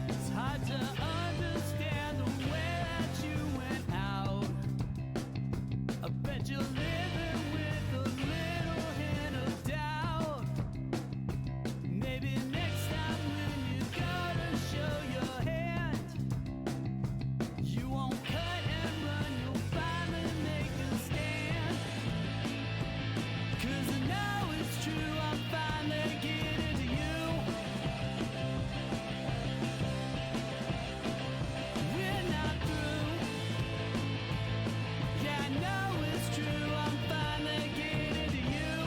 It's hard to understand the way that you went out. I bet you're living with a little hint of doubt. Maybe next time when you gotta show your hand, you won't cut and run, you'll finally make a stand. 'Cause I know it's true, I'm finally getting to you. We're not through. Yeah, I know it's true, I'm finally getting to you.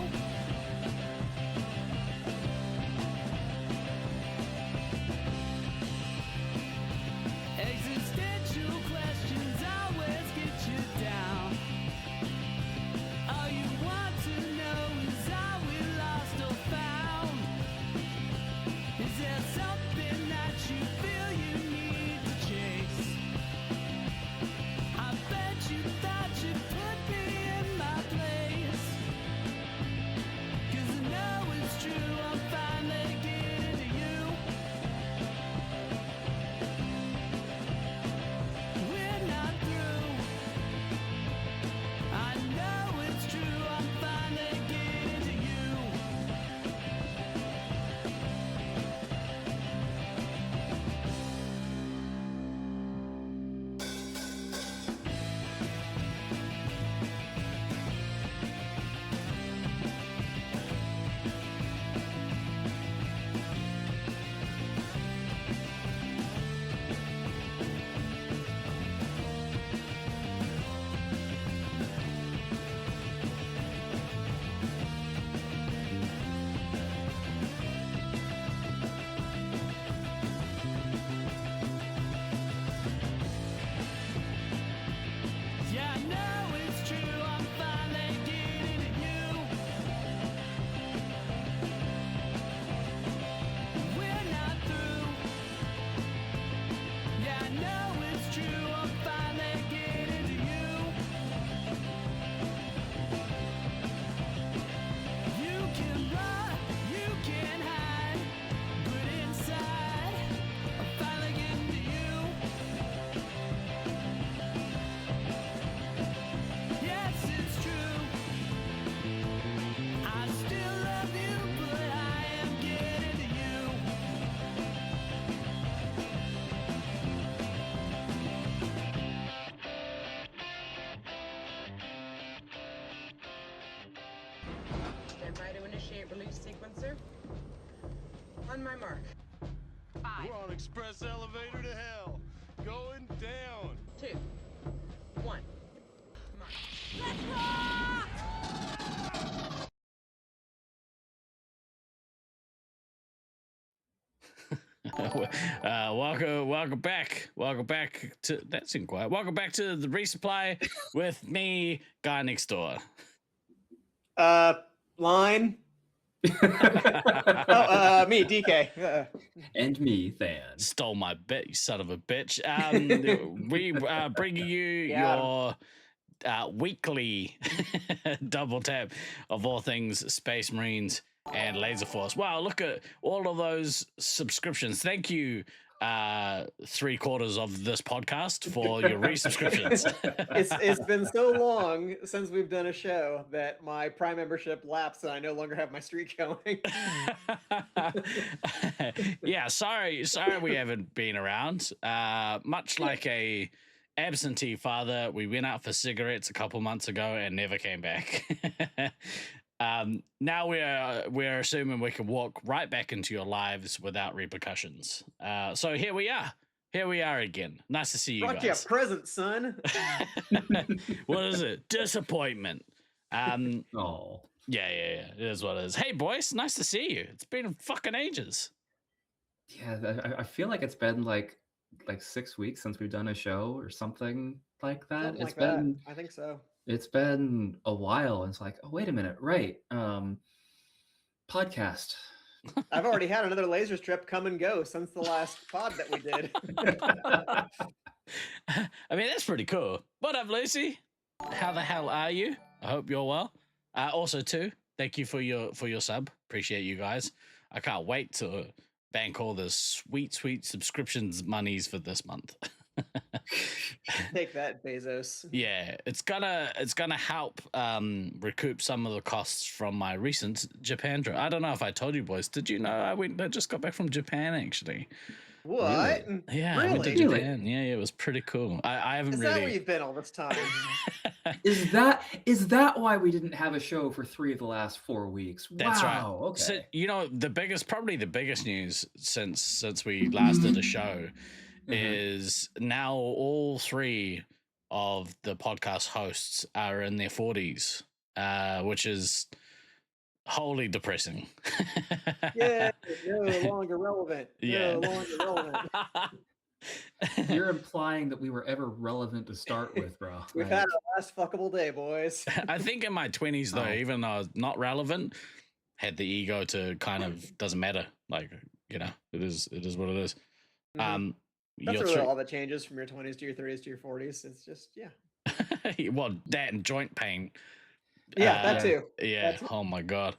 Existential questions always get you down. All you want to know is are we lost or found? Is there something that you feel you need to chase? I bet you thought you put me in my place. 'Cause I know it's true, I'm finally getting to you. We're not through. I know it's true, I'm finally getting to you. Yeah, I know it's true, I'm finally getting to you. We're not through. Yeah, I know it's true, I'm finally getting to you. You can run, you can hide, but inside, I'm finally getting to you. Yes, it's true. I still love you, but I am getting to you. Stand by to initiate release sequencer. On my mark. 5, We're on express elevator to hell. Going down. 2, 1. Mark. Welcome back to that's in quiet. Welcome back to the Resupply with me, guy next door. Line. Me, DK. And me, Than. Stole my bit, you son of a bitch. We bringing you Got your weekly double tap of all things Space Marines and Laserforce. Wow, look at all of those subscriptions. Thank you, 3/4 of this podcast for your resubscriptions. It's been so long since we've done a show that my Prime membership lapsed and I no longer have my streak going. Yeah, sorry we haven't been around. Much like a absentee father, we went out for cigarettes a couple months ago and never came back. Now we're assuming we can walk right back into your lives without repercussions. So here we are again. Nice to see you Brought guys. you a present, son. What is it? Disappointment. Oh, Yeah. It is what it is. Hey, boys, nice to see you. It's been fucking ages. yeah. I feel like it's been like 6 weeks since we've done a show or something like that. Something It's like that. been I think so. it's been a while. And it's like, oh, wait a minute, right? Podcast. I've already had another laser strip come and go since the last pod that we did. I mean, that's pretty cool. What up, Lucy? How the hell are you? I hope you're well. Also, too, thank you for your sub. Appreciate you guys. I can't wait to bank all the sweet subscriptions monies for this month. Take that, Bezos. Yeah, it's gonna help recoup some of the costs from my recent Japan trip. I don't know if I told you boys. Did you know I just got back from Japan actually? What? Yeah, I went to Really? Japan. Yeah, it was pretty cool. I haven't Is really. that where you've been all this time? Is that why we didn't have a show for 3 of the last 4 weeks? That's right. Wow, okay. So, probably the biggest news since we last did a show is now all 3 of the podcast hosts are in their 40s, which is wholly depressing. Yeah, no longer relevant. Yeah. No longer relevant. You're implying that we were ever relevant to start with, bro. We've had our last fuckable day, boys. I think in my 20s, though, even though I was not relevant, had the ego to kind of doesn't matter. Like, it is what it is. Mhm. That's really all that changes from your 20s to your 30s to your 40s. It's just, yeah. Well, that and joint pain. Yeah, that too. Yeah. That too. Oh my God.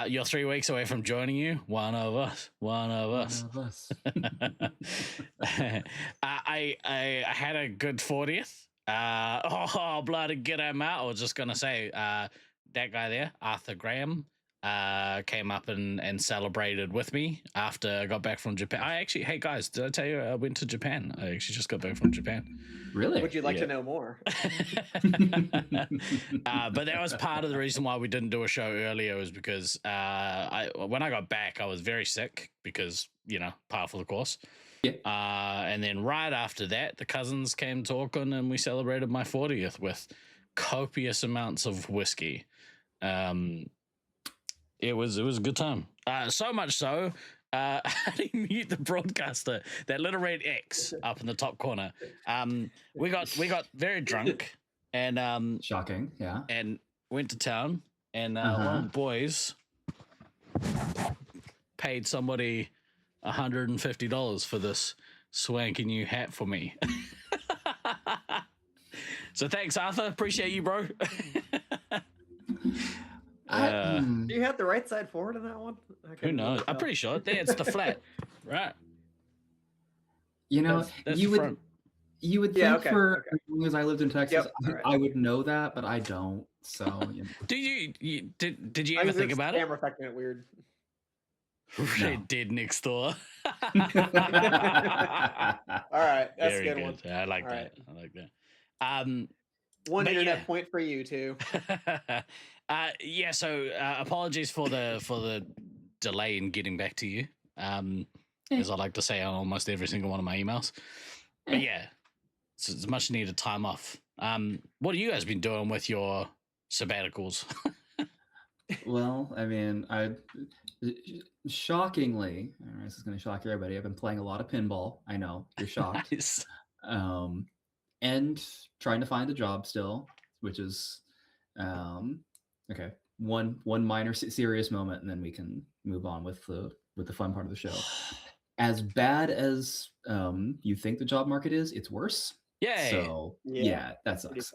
You're 3 weeks away from joining you. One of us. I had a good 40th. Bloody get him out. I was just gonna say that guy there, Arthur Graham, came up and celebrated with me after I got back from Japan. Hey guys, did I tell you I went to Japan? I actually just got back from Japan. Really? Would you like to know more? But that was part of the reason why we didn't do a show earlier, was because when I got back, I was very sick because, par for the course. Yeah. And then right after that, the cousins came to Auckland and we celebrated my 40th with copious amounts of whiskey. It was a good time. So much so, how do you mute the broadcaster? That little red X up in the top corner. We got very drunk and Shocking, yeah. and went to town, and one of the boys paid somebody $150 for this swanky new hat for me. So thanks, Arthur. Appreciate you, bro. Do you have the right side forward in that one? Who knows? I'm pretty sure. It's the flat, right? That's the front. You would think as long as I lived in Texas, I would know that, but I don't. So, Did you ever think about it? Camera affecting it weird. Red Dead next door. All right, that's Very a good one. I like that. I like that. One but internet point for you too. So apologies for the delay in getting back to you. As I like to say on almost every single one of my emails. But yeah, it's much needed time off. What have you guys been doing with your sabbaticals? Well, I mean, shockingly, this is going to shock everybody. I've been playing a lot of pinball. I know you're shocked. Nice. And trying to find a job still, which is okay. One minor serious moment, and then we can move on with the fun part of the show. As bad as you think the job market is, it's worse. Yay. So yeah, that sucks. Pretty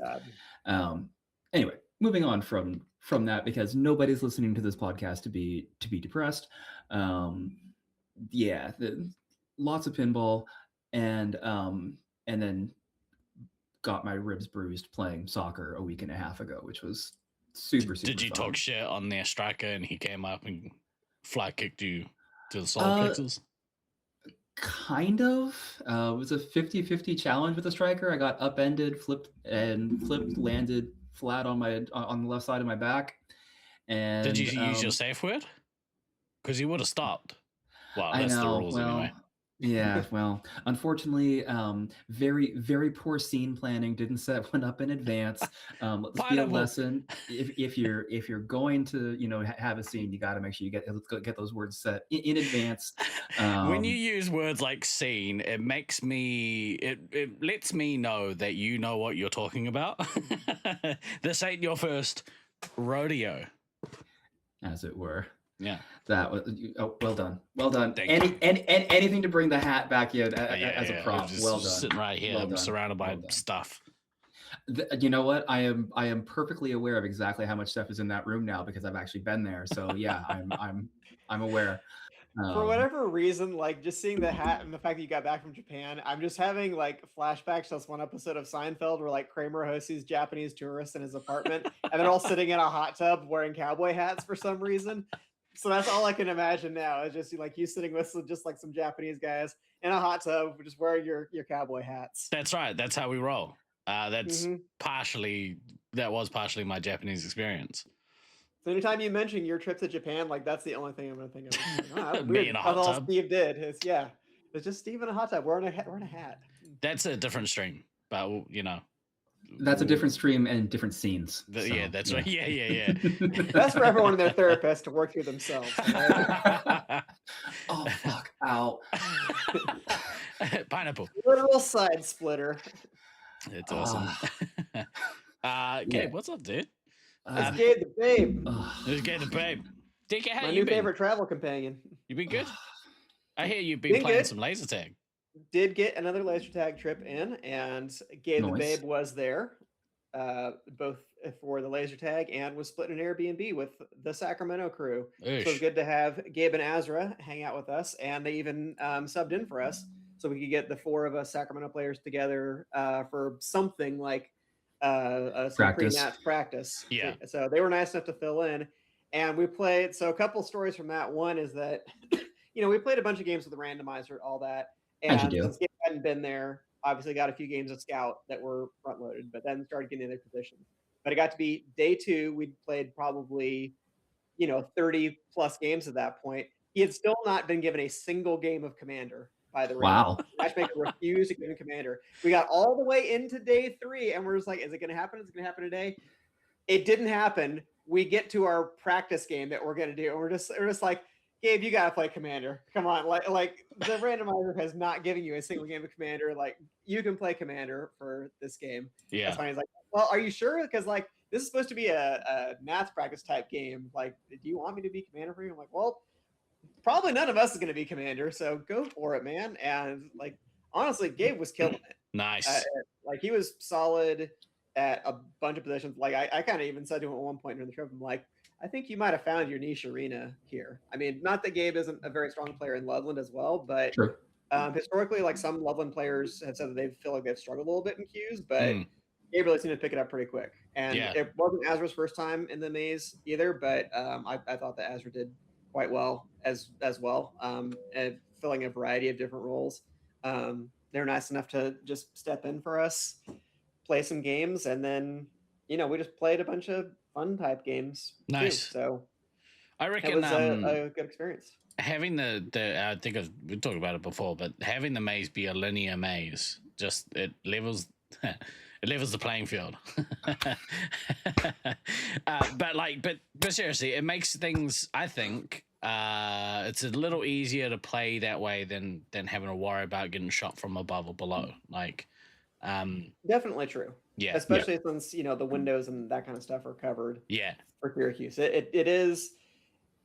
sad. Anyway, moving on from that, because nobody's listening to this podcast to be depressed. Lots of pinball, and then got my ribs bruised playing soccer a week and a half ago, which was super Did you fun. talk shit on their striker and he came up and fly kicked you to the solar plexus? Kind of. It was a 50-50 challenge with the striker. I got upended, flipped, landed flat on the left side of my back. And did you use your safe word? Because you would have stopped. Well, that's the rules anyway. Yeah, well, unfortunately, very, very poor scene planning. Didn't set one up in advance. Let's be a lesson. If you're going to have a scene, you got to make sure you get those words set in advance. When you use words like scene, it lets me know that you know what you're talking about. This ain't your first rodeo, as it were. Yeah, that was well done. Anything to bring the hat back in as a prop. Well done. Sitting right here, I'm surrounded by stuff. You know what? I am perfectly aware of exactly how much stuff is in that room now because I've actually been there. So yeah, I'm aware. For whatever reason, like just seeing the hat and the fact that you got back from Japan, I'm just having like flashbacks to this one episode of Seinfeld where like Kramer hosts these Japanese tourists in his apartment and they're all sitting in a hot tub wearing cowboy hats for some reason. So that's all I can imagine now is just like you sitting with just like some Japanese guys in a hot tub just wearing your cowboy hats. That's right. That's how we roll. That was partially my Japanese experience. So anytime you mention your trip to Japan, like that's the only thing I'm gonna think of. Like, Me in a hot that's all tub. Steve did. It's just Steve in a hot tub wearing a hat. That's a different stream, but you know. That's a different stream and different scenes. Yeah, that's right. Yeah. That's for everyone and their therapist to work through themselves. Right? Oh fuck! Ow! Pineapple. Literal side splitter. It's awesome. Gabe, what's up, dude? It's Gabe the Babe. It's Gabe the Babe. DK, how My you new been? favorite travel companion. You been good? I hear you've been playing some laser tag. Did get another laser tag trip in, and Gabe the Nice. Babe was there, both for the laser tag and was split an Airbnb with the Sacramento crew. So it was Oosh. good to have Gabe and Azra hang out with us, and they even subbed in for us so we could get the four of us Sacramento players together for something like some Practice. pre-match practice. Yeah. So they were nice enough to fill in, and we played. So a couple stories from that. One is that we played a bunch of games with the randomizer, all that. As you And do. since Gabe hadn't been there, obviously got a few games of Scout that were front loaded, but then started getting in their positions. But it got to be day 2. We'd played probably, 30 plus games at that point. He had still not been given a single game of Commander by the Wow. matchmaker refused to give him Commander. We got all the way into day 3, and we're just like, is it going to happen? Is it going to happen today? It didn't happen. We get to our practice game that we're going to do, and we're just like, Gabe, you gotta play Commander. Come on, like the randomizer has not given you a single game of Commander. Like you can play Commander for this game. Yeah. That's fine. He's like, well, are you sure? Because like this is supposed to be a math practice type game. Like, do you want me to be Commander for you? I'm like, well, probably none of us is gonna be Commander, so go for it, man. And like honestly, Gabe was killing it. Nice. Like he was solid at a bunch of positions. Like I kind of even said to him at one point during the trip, I'm like, I think you might have found your niche arena here. I mean, not that Gabe isn't a very strong player in Loveland as well, but True. historically, like some Loveland players have said that they feel like they've struggled a little bit in queues, but Gabe really seemed to pick it up pretty quick. And it wasn't Azra's first time in the maze either, but I thought that Azra did quite well as well, and filling a variety of different roles. They're nice enough to just step in for us, play some games, and then we just played a bunch of fun type games. Nice. Too, so I it reckon was a good experience. having the I think we talked about it before, but having the maze be a linear maze, just it levels the playing field. but seriously, it makes things, I think, it's a little easier to play that way than having to worry about getting shot from above or below. Like, Definitely true. yeah, Especially since the windows and that kind of stuff are covered yeah, for Syracuse.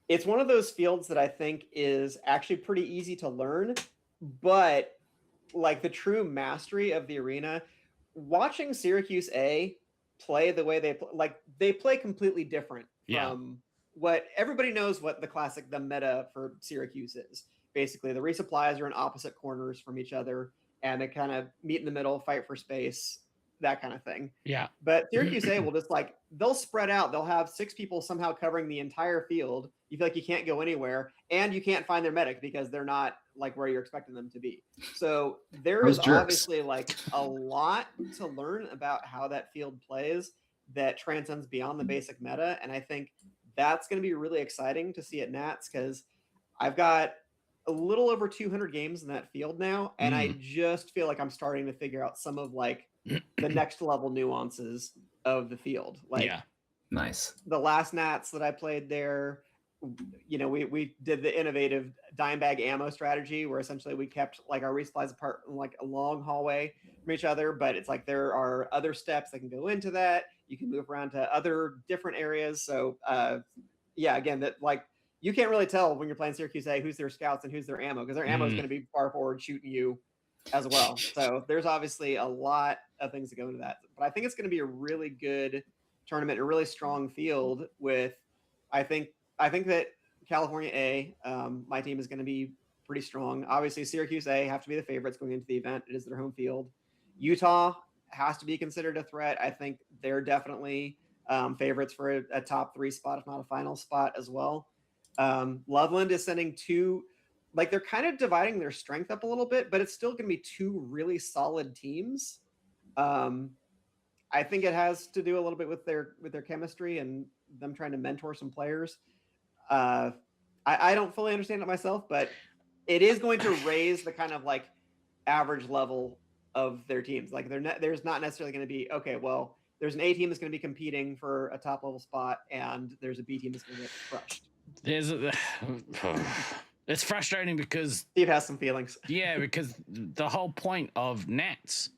It's one of those fields that I think is actually pretty easy to learn, but like the true mastery of the arena, watching Syracuse A play the way they play completely different from what everybody knows what the meta for Syracuse is. Basically, the resupplies are in opposite corners from each other, and they kind of meet in the middle, fight for space, that kind of thing. yeah, But Syracuse A will just they'll spread out. They'll have 6 people somehow covering the entire field. You feel like you can't go anywhere, and you can't find their medic because they're not like where you're expecting them to be. So there is Those jerks. obviously like a lot to learn about how that field plays that transcends beyond the basic meta. And I think that's going to be really exciting to see at Nats because I've got a little over 200 games in that field now, and I just feel like I'm starting to figure out some of like the next level nuances of the field. Like Nice. the last Nats that I played there, we did the innovative dime bag ammo strategy where essentially we kept like our resupplies apart in like a long hallway from each other, but it's like there are other steps that can go into that. You can move around to other different areas. So again, that like you can't really tell when you're playing Syracuse A who's their scouts and who's their ammo because their ammo is going to be far forward shooting you as well. So there's obviously a lot of things that go into that. But I think it's going to be a really good tournament, a really strong field with, I think that California A. My team is going to be pretty strong. Obviously, Syracuse A have to be the favorites going into the event. It is their home field. Utah has to be considered a threat. I think they're definitely favorites for a top 3 spot, if not a final spot as well. Loveland is sending 2, like they're kind of dividing their strength up a little bit, but it's still going to be 2 really solid teams. I think it has to do a little bit with their chemistry and them trying to mentor some players. I don't fully understand it myself, but it is going to raise the kind of like average level of their teams. Like there's not necessarily going to be, okay, well, there's an A team that's going to be competing for a top level spot, and there's a B team that's going to get crushed. It's frustrating because Steve has some feelings. Yeah, because the whole point of Nats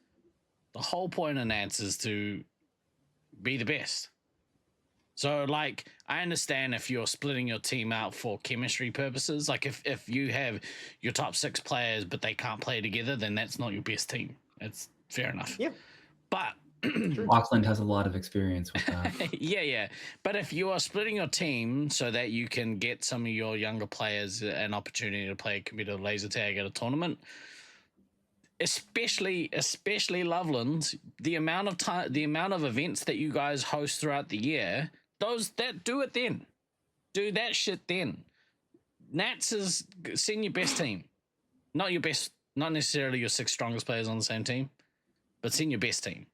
is to be the best. So, like, I understand if you're splitting your team out for chemistry purposes. Like, if you have your top 6 players, but they can't play together, then that's not your best team. That's fair enough. Yeah. But Auckland has a lot of experience with that. yeah. But if you are splitting your team so that you can get some of your younger players an opportunity to play competitive laser tag at a tournament, especially Loveland, the amount of events that you guys host throughout the year, do it then. Do that shit then. Nats is send your best team. Not necessarily your 6 strongest players on the same team, but send your best tein.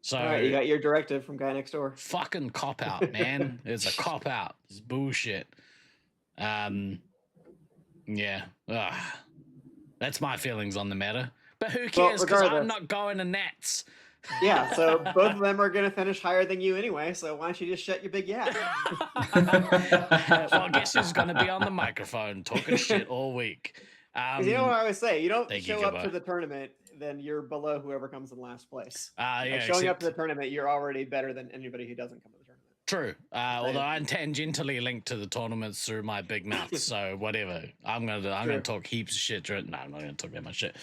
So all right, you got your directive from guy next door. Fucking cop out, man. It's a cop out. It's bullshit. Yeah. Ugh. That's my feelings on the matter. But who cares? Because I'm not going to Nats. Yeah, so both of them are going to finish higher than you anyway, so why don't you just shut your big yap? Well, guess who's going to be on the microphone talking shit all week? You know what I always say? You don't show up to the tournament, then you're below whoever comes in last place. Yeah, showing up to the tournament, you're already better than anybody who doesn't come to the tournament. True. Although I'm tangentially linked to the tournaments through my big mouth, so whatever. I'm gonna talk heaps of shit. No, I'm not gonna talk that much shit.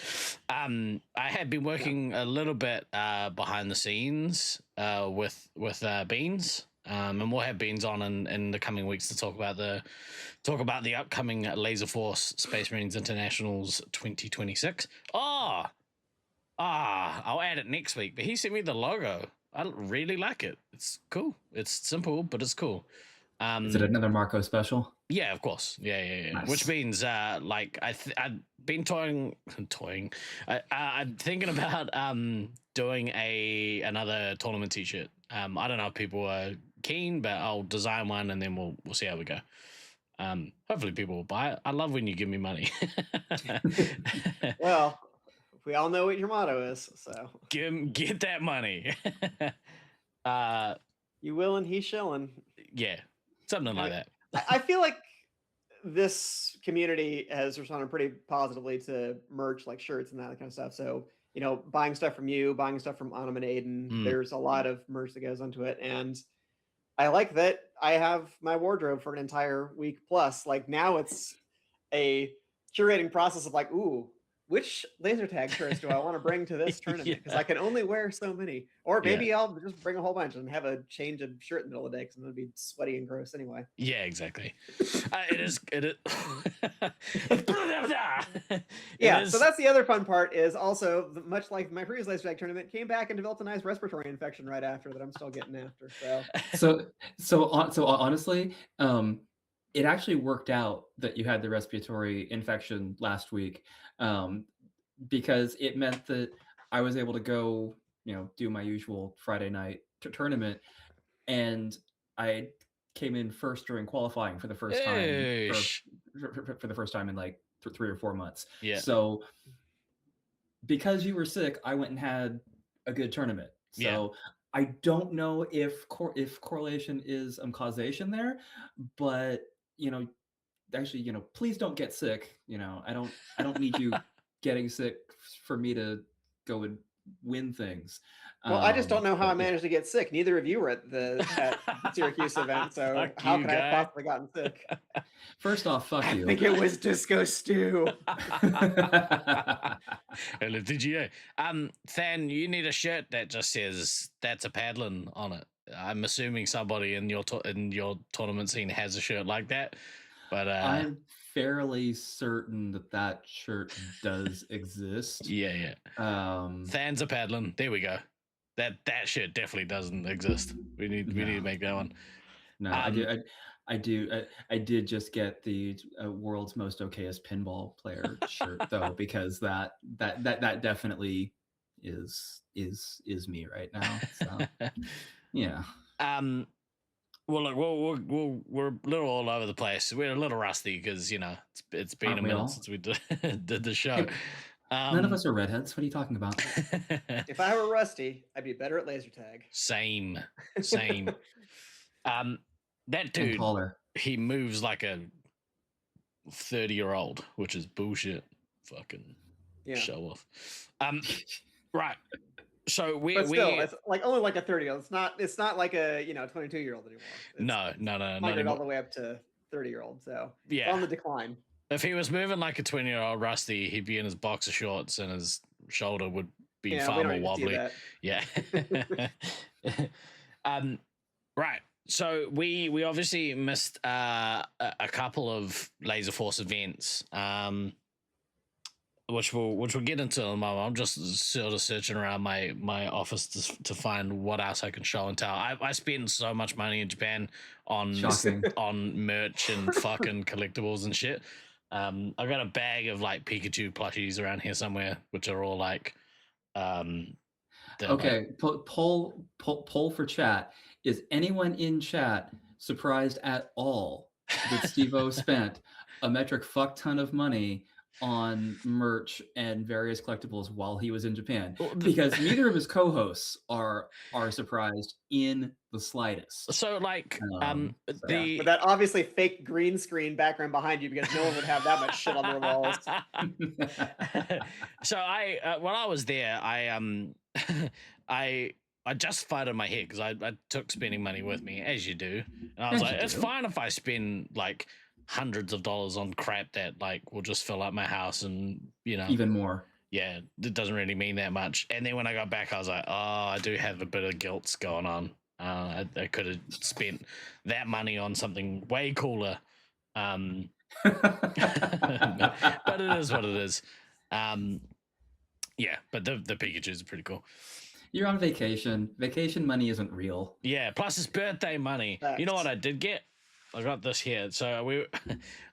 I have been working a little bit behind the scenes with Beans, and we'll have Beans on in the coming weeks to talk about the upcoming Laserforce Space Marines Internationals 2026. I'll add it next week. But he sent me the logo. I really like it. It's cool. It's simple, but it's cool. Is it another Marco special? Yeah, of course. Yeah. Nice. Which means, like, I've been toying. I'm thinking about doing another tournament T-shirt. I don't know if people are keen, but I'll design one and then we'll see how we go. Hopefully people will buy it. I love when you give me money. Well, we all know what your motto is, so get that money. You will and he shillin'. Yeah, something like that. I feel like this community has responded pretty positively to merch, like shirts and that kind of stuff. So, buying stuff from you, buying stuff from Autumn and Aiden, there's a lot of merch that goes into it. And I like that I have my wardrobe for an entire week plus. Like now it's a curating process of like, ooh, which laser tag shirts do I want to bring to this tournament? Because I can only wear so many. Or maybe I'll just bring a whole bunch and have a change of shirt in the middle of the day because I'm going to be sweaty and gross anyway. Yeah, exactly. It is. So that's the other fun part is also, much like my previous laser tag tournament, came back and developed a nice respiratory infection right after that I'm still getting after. So honestly, it actually worked out that you had the respiratory infection last week, because it meant that I was able to go, do my usual Friday night tournament, and I came in first during qualifying for the first time, for the first time in like 3 or 4 months. Yeah. So because you were sick, I went and had a good tournament. So I don't know if correlation is causation there, but actually, please don't get sick. I don't need you getting sick for me to go and win things. Well, I just don't know how I managed to get sick. Neither of you were at the Syracuse event, so how could I have possibly gotten sick? First off, fuck you. I think it was Disco Stew. Hello, DGA. Than, you need a shirt that just says "That's a paddling" on it. I'm assuming somebody in your tournament scene has a shirt like that. But I'm fairly certain that shirt does exist. yeah. Fans are paddling. There we go. That shit definitely doesn't exist. We need to make that one. No, I did just get the world's most okayest pinball player shirt though, because that definitely is me right now. So yeah. Well, look, we're a little all over the place. We're a little rusty because it's been Aren't a we minute all? since we did the show. None of us are redheads. What are you talking about? If I were Rusty, I'd be better at laser tag. Same. That And dude, taller. he moves like a 30-year-old, which is bullshit. Fucking show off. Right. So but still, it's like only like a 30-year-old. It's not like a 22-year-old anymore. It's no, not all the way up to 30-year-old. So yeah, it's on the decline. If he was moving like a 20-year-old Rusty, he'd be in his boxer shorts and his shoulder would be far more wobbly. Yeah. Right. So we obviously missed a couple of Laserforce events, which we'll get into in a moment. I'm just sort of searching around my office to find what else I can show and tell. I spend so much money in Japan on merch and fucking collectibles and shit. I got a bag of like Pikachu plushies around here somewhere, which are all like okay, poll for chat. Is anyone in chat surprised at all that Steve-O spent a metric fuck ton of money on merch and various collectibles while he was in Japan? Because neither of his co-hosts are surprised in the slightest. So like but that obviously fake green screen background behind you, because no one would have that much shit on their walls. So I when I was there, I justified in my head because I took spending money with me, as you do, and I was like, it's fine if I spend like hundreds of dollars on crap that like will just fill up my house and even more. Yeah, it doesn't really mean that much. And then when I got back, I was like, oh, I do have a bit of guilt going on. I could have spent that money on something way cooler. But it is what it is. Yeah, but the Pikachus are pretty cool. You're on vacation. Vacation money isn't real. Yeah, plus it's birthday money. Facts. You know what I did get? I got this here. So we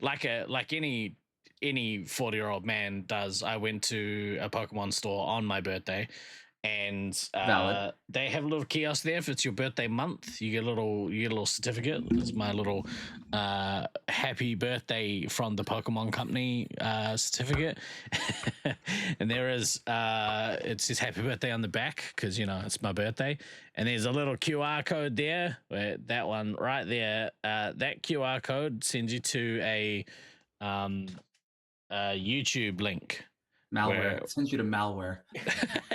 like any 40-year-old man does. I went to a Pokemon store on my birthday, and they have a little kiosk there. If it's your birthday month, you get a little certificate. It's my little happy birthday from the Pokemon company certificate. And there is it says happy birthday on the back because it's my birthday, and there's a little QR code there. Where that one right there, that QR code sends you to a YouTube link. Malware. It sends you to malware.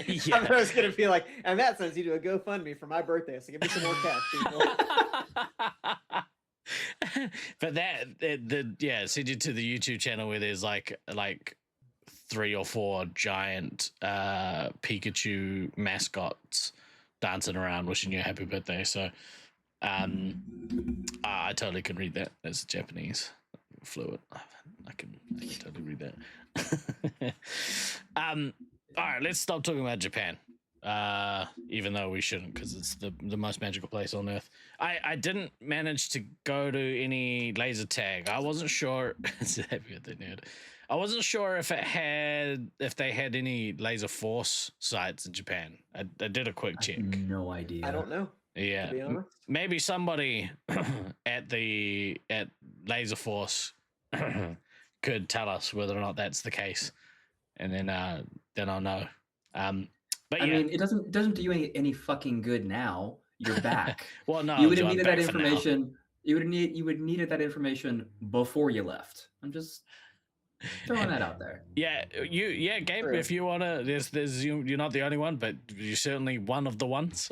Yeah. I was gonna be like, and that sends you to a GoFundMe for my birthday. So give me some more cash, people. But it sends you to the YouTube channel where there's like 3 or 4 giant Pikachu mascots dancing around wishing you a happy birthday. So I totally can read that. That's Japanese fluent. I can totally read that. All right, let's stop talking about Japan. Even though we shouldn't, because it's the most magical place on earth. I didn't manage to go to any laser tag. I wasn't sure. I wasn't sure if they had any Laserforce sites in Japan. I did a quick check. No idea. I don't know. Yeah, to be honest. Maybe somebody at Laserforce could tell us whether or not that's the case, and then I'll know. But I mean, it doesn't do you any fucking good now. You're back. Well, no, you would have needed that information. You would needed that information before you left. I'm just throwing that out there. Yeah, Gabe. True. If you wanna, there's you're not the only one, but you're certainly one of the ones.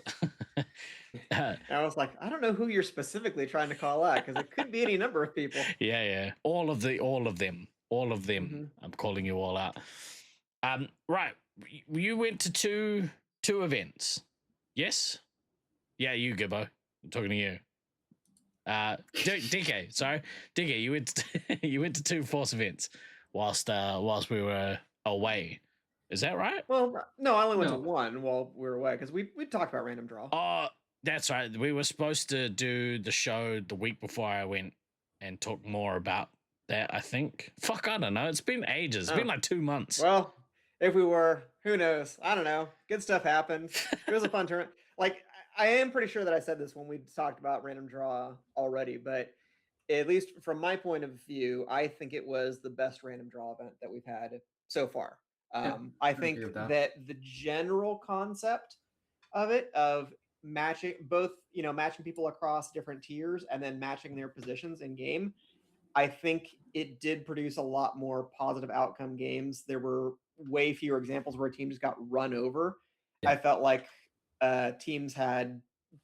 I was like, I don't know who you're specifically trying to call out, because it could be any number of people. Yeah, all of them. Mm-hmm. I'm calling you all out. Right, you went to two events, yes? Yeah, you, Gibbo. I'm talking to you. DK, sorry, DK, you went you went to 2 Force events whilst we were away. Is that right? Well, no, I only went to No. one while we were away because we talked about random draw. Oh, that's right. We were supposed to do the show the week before I went and talk more about that, I think. Fuck, I don't know. It's been ages. It's been like 2 months. Well, if we were, who knows? I don't know. Good stuff happened. It was a fun tournament. Like, I am pretty sure that I said this when we talked about random draw already, but at least from my point of view, I think it was the best random draw event that we've had so far. Yeah, I agree think with that. that the general concept of it, of matching both, matching people across different tiers and then matching their positions in game, I think it did produce a lot more positive outcome games. There were way fewer examples where a team just got run over. Yeah. I felt like teams had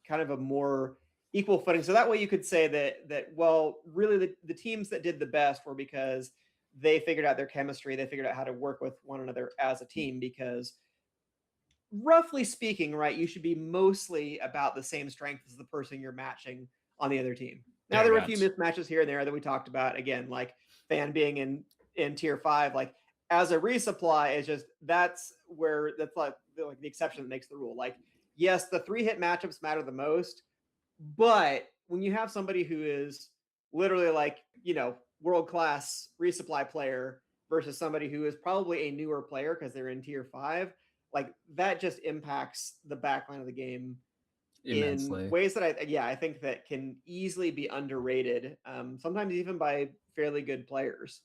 kind of a more equal footing. So that way you could say that well, really the teams that did the best were because they figured out their chemistry, they figured out how to work with one another as a team, because roughly speaking, right, you should be mostly about the same strength as the person you're matching on the other team. Now, there were a few mismatches here and there that we talked about. Again, like Fan being in tier 5, like as a resupply, it's just that's like the exception that makes the rule. Like, yes, the 3-hit matchups matter the most, but when you have somebody who is literally like, world-class resupply player versus somebody who is probably a newer player because they're in tier 5, like that just impacts the backline of the game Immensely. in ways that I think that can easily be underrated, sometimes even by fairly good players.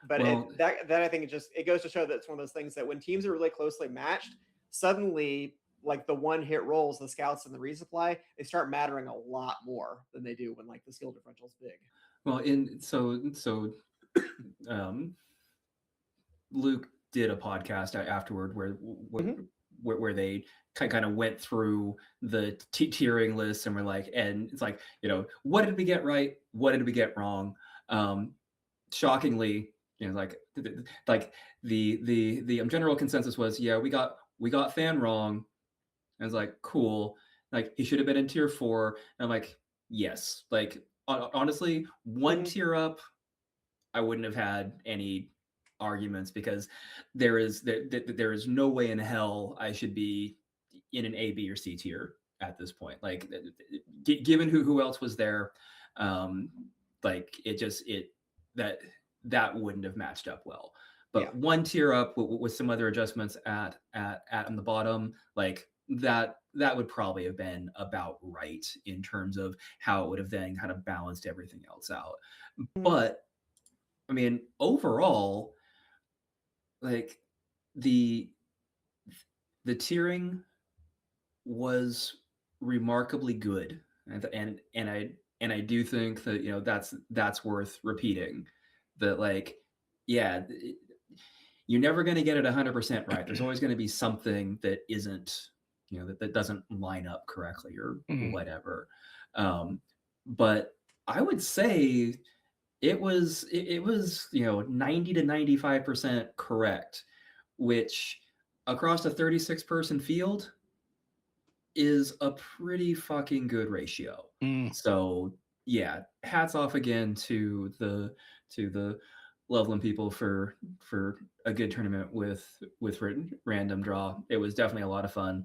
But that I think it goes to show that it's one of those things that when teams are really closely matched, suddenly like the one-hit rolls, the scouts and the resupply, they start mattering a lot more than they do when like the skill differential is big. Well, Luke did a podcast afterward where they kind of went through the tiering list and were like, and it's like, what did we get right? What did we get wrong? Shockingly, like the general consensus was, yeah, we got Fan wrong. I was like, cool. Like he should have been in tier 4. And I'm like, yes. Like honestly, one tier up, I wouldn't have had any arguments because there is no way in hell I should be in an A, B, or C tier at this point. Like given who else was there, like that wouldn't have matched up well. But one tier up with some other adjustments at on the bottom, like that would probably have been about right in terms of how it would have then kind of balanced everything else out. But I mean, overall, like the tiering was remarkably good, and I do think that that's worth repeating. That like, yeah, you're never going to get it 100% right. There's always going to be something that isn't, that doesn't line up correctly or whatever. But I would say it was 90 to 95% correct, which across a 36-person field is a pretty fucking good ratio. So yeah, hats off again to the Loveland people for a good tournament with random draw. It was definitely a lot of fun.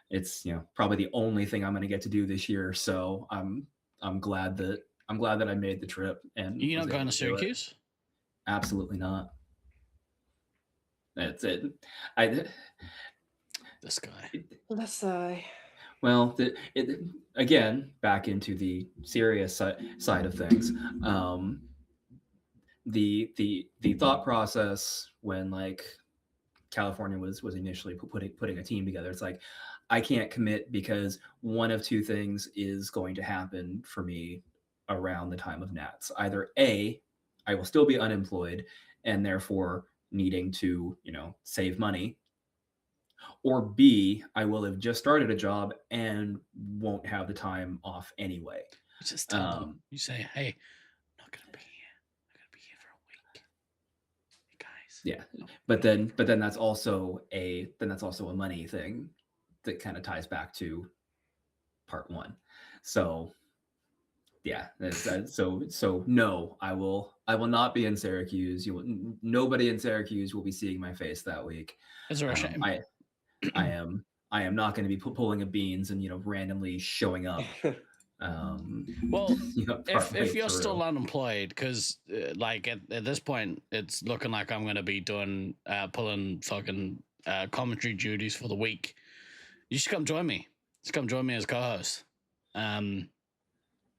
It's probably the only thing I'm going to get to do this year, so I'm glad that I made the trip. And you're not going to Syracuse? Absolutely not. That's it. This guy. Let's well, again, back into the serious side of things. The thought process when like California was initially putting a team together, it's like I can't commit because one of two things is going to happen for me around the time of Nats. Either A, I will still be unemployed and therefore needing to save money, or B, I will have just started a job and won't have the time off anyway. You just tell them. You say, hey, I'm not gonna be here. I'm gonna be here for a week. Hey guys. Yeah. But then that's also a money thing that kind of ties back to part 1. So Yeah. So no, I will not be in Syracuse. Nobody in Syracuse will be seeing my face that week. It's a shame. I am not going to be pulling a beans and randomly showing up. Well, partway if you're through. still unemployed, because like at this point, it's looking like I'm going to be doing pulling fucking commentary duties for the week. You should come join me. Just come join me as co-host. I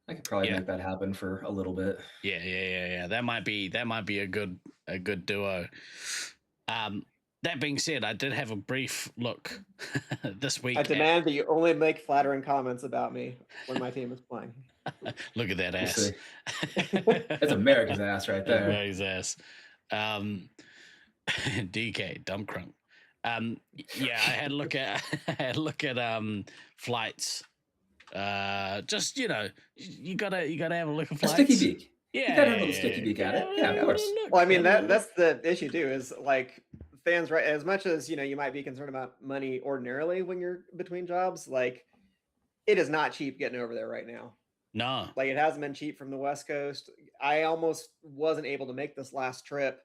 could probably make that happen for a little bit. Yeah. That might be a good duo. That being said, I did have a brief look this week. I demand that you only make flattering comments about me when my team is playing. Look at that ass. That's America's ass right there. America's ass. DK, dumb crunk. Yeah, I had a look at flights. Just you gotta have a look at flights. A sticky beak. Yeah, you gotta have a little sticky beak at it. Yeah, of course. Well, I mean that's the issue too. Is like fans, right? As much as you might be concerned about money ordinarily when you're between jobs, like it is not cheap getting over there right now. No, like it hasn't been cheap from the West Coast. I almost wasn't able to make this last trip.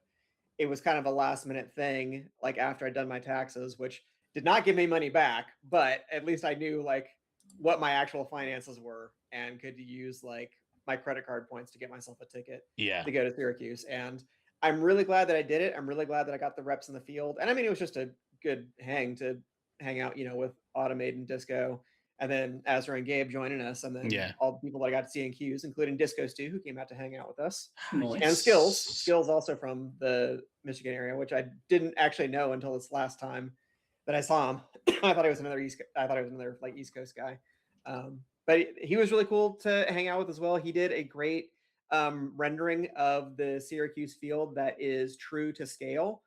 It was kind of a last minute thing, like after I'd done my taxes, which did not give me money back, but at least I knew like what my actual finances were and could use like my credit card points to get myself a ticket to go to Syracuse. And I'm really glad that I did it. I'm really glad that I got the reps in the field. And I mean, it was just a good hang out, with Automate and Disco. And then Azra and Gabe joining us. And then all the people that I got to see in queues, including Disco Stu, who came out to hang out with us. And Skills also from the Michigan area, which I didn't actually know until this last time that I saw him. I thought he was another East Coast guy. But he was really cool to hang out with as well. He did a great rendering of the Syracuse field that is true to scale.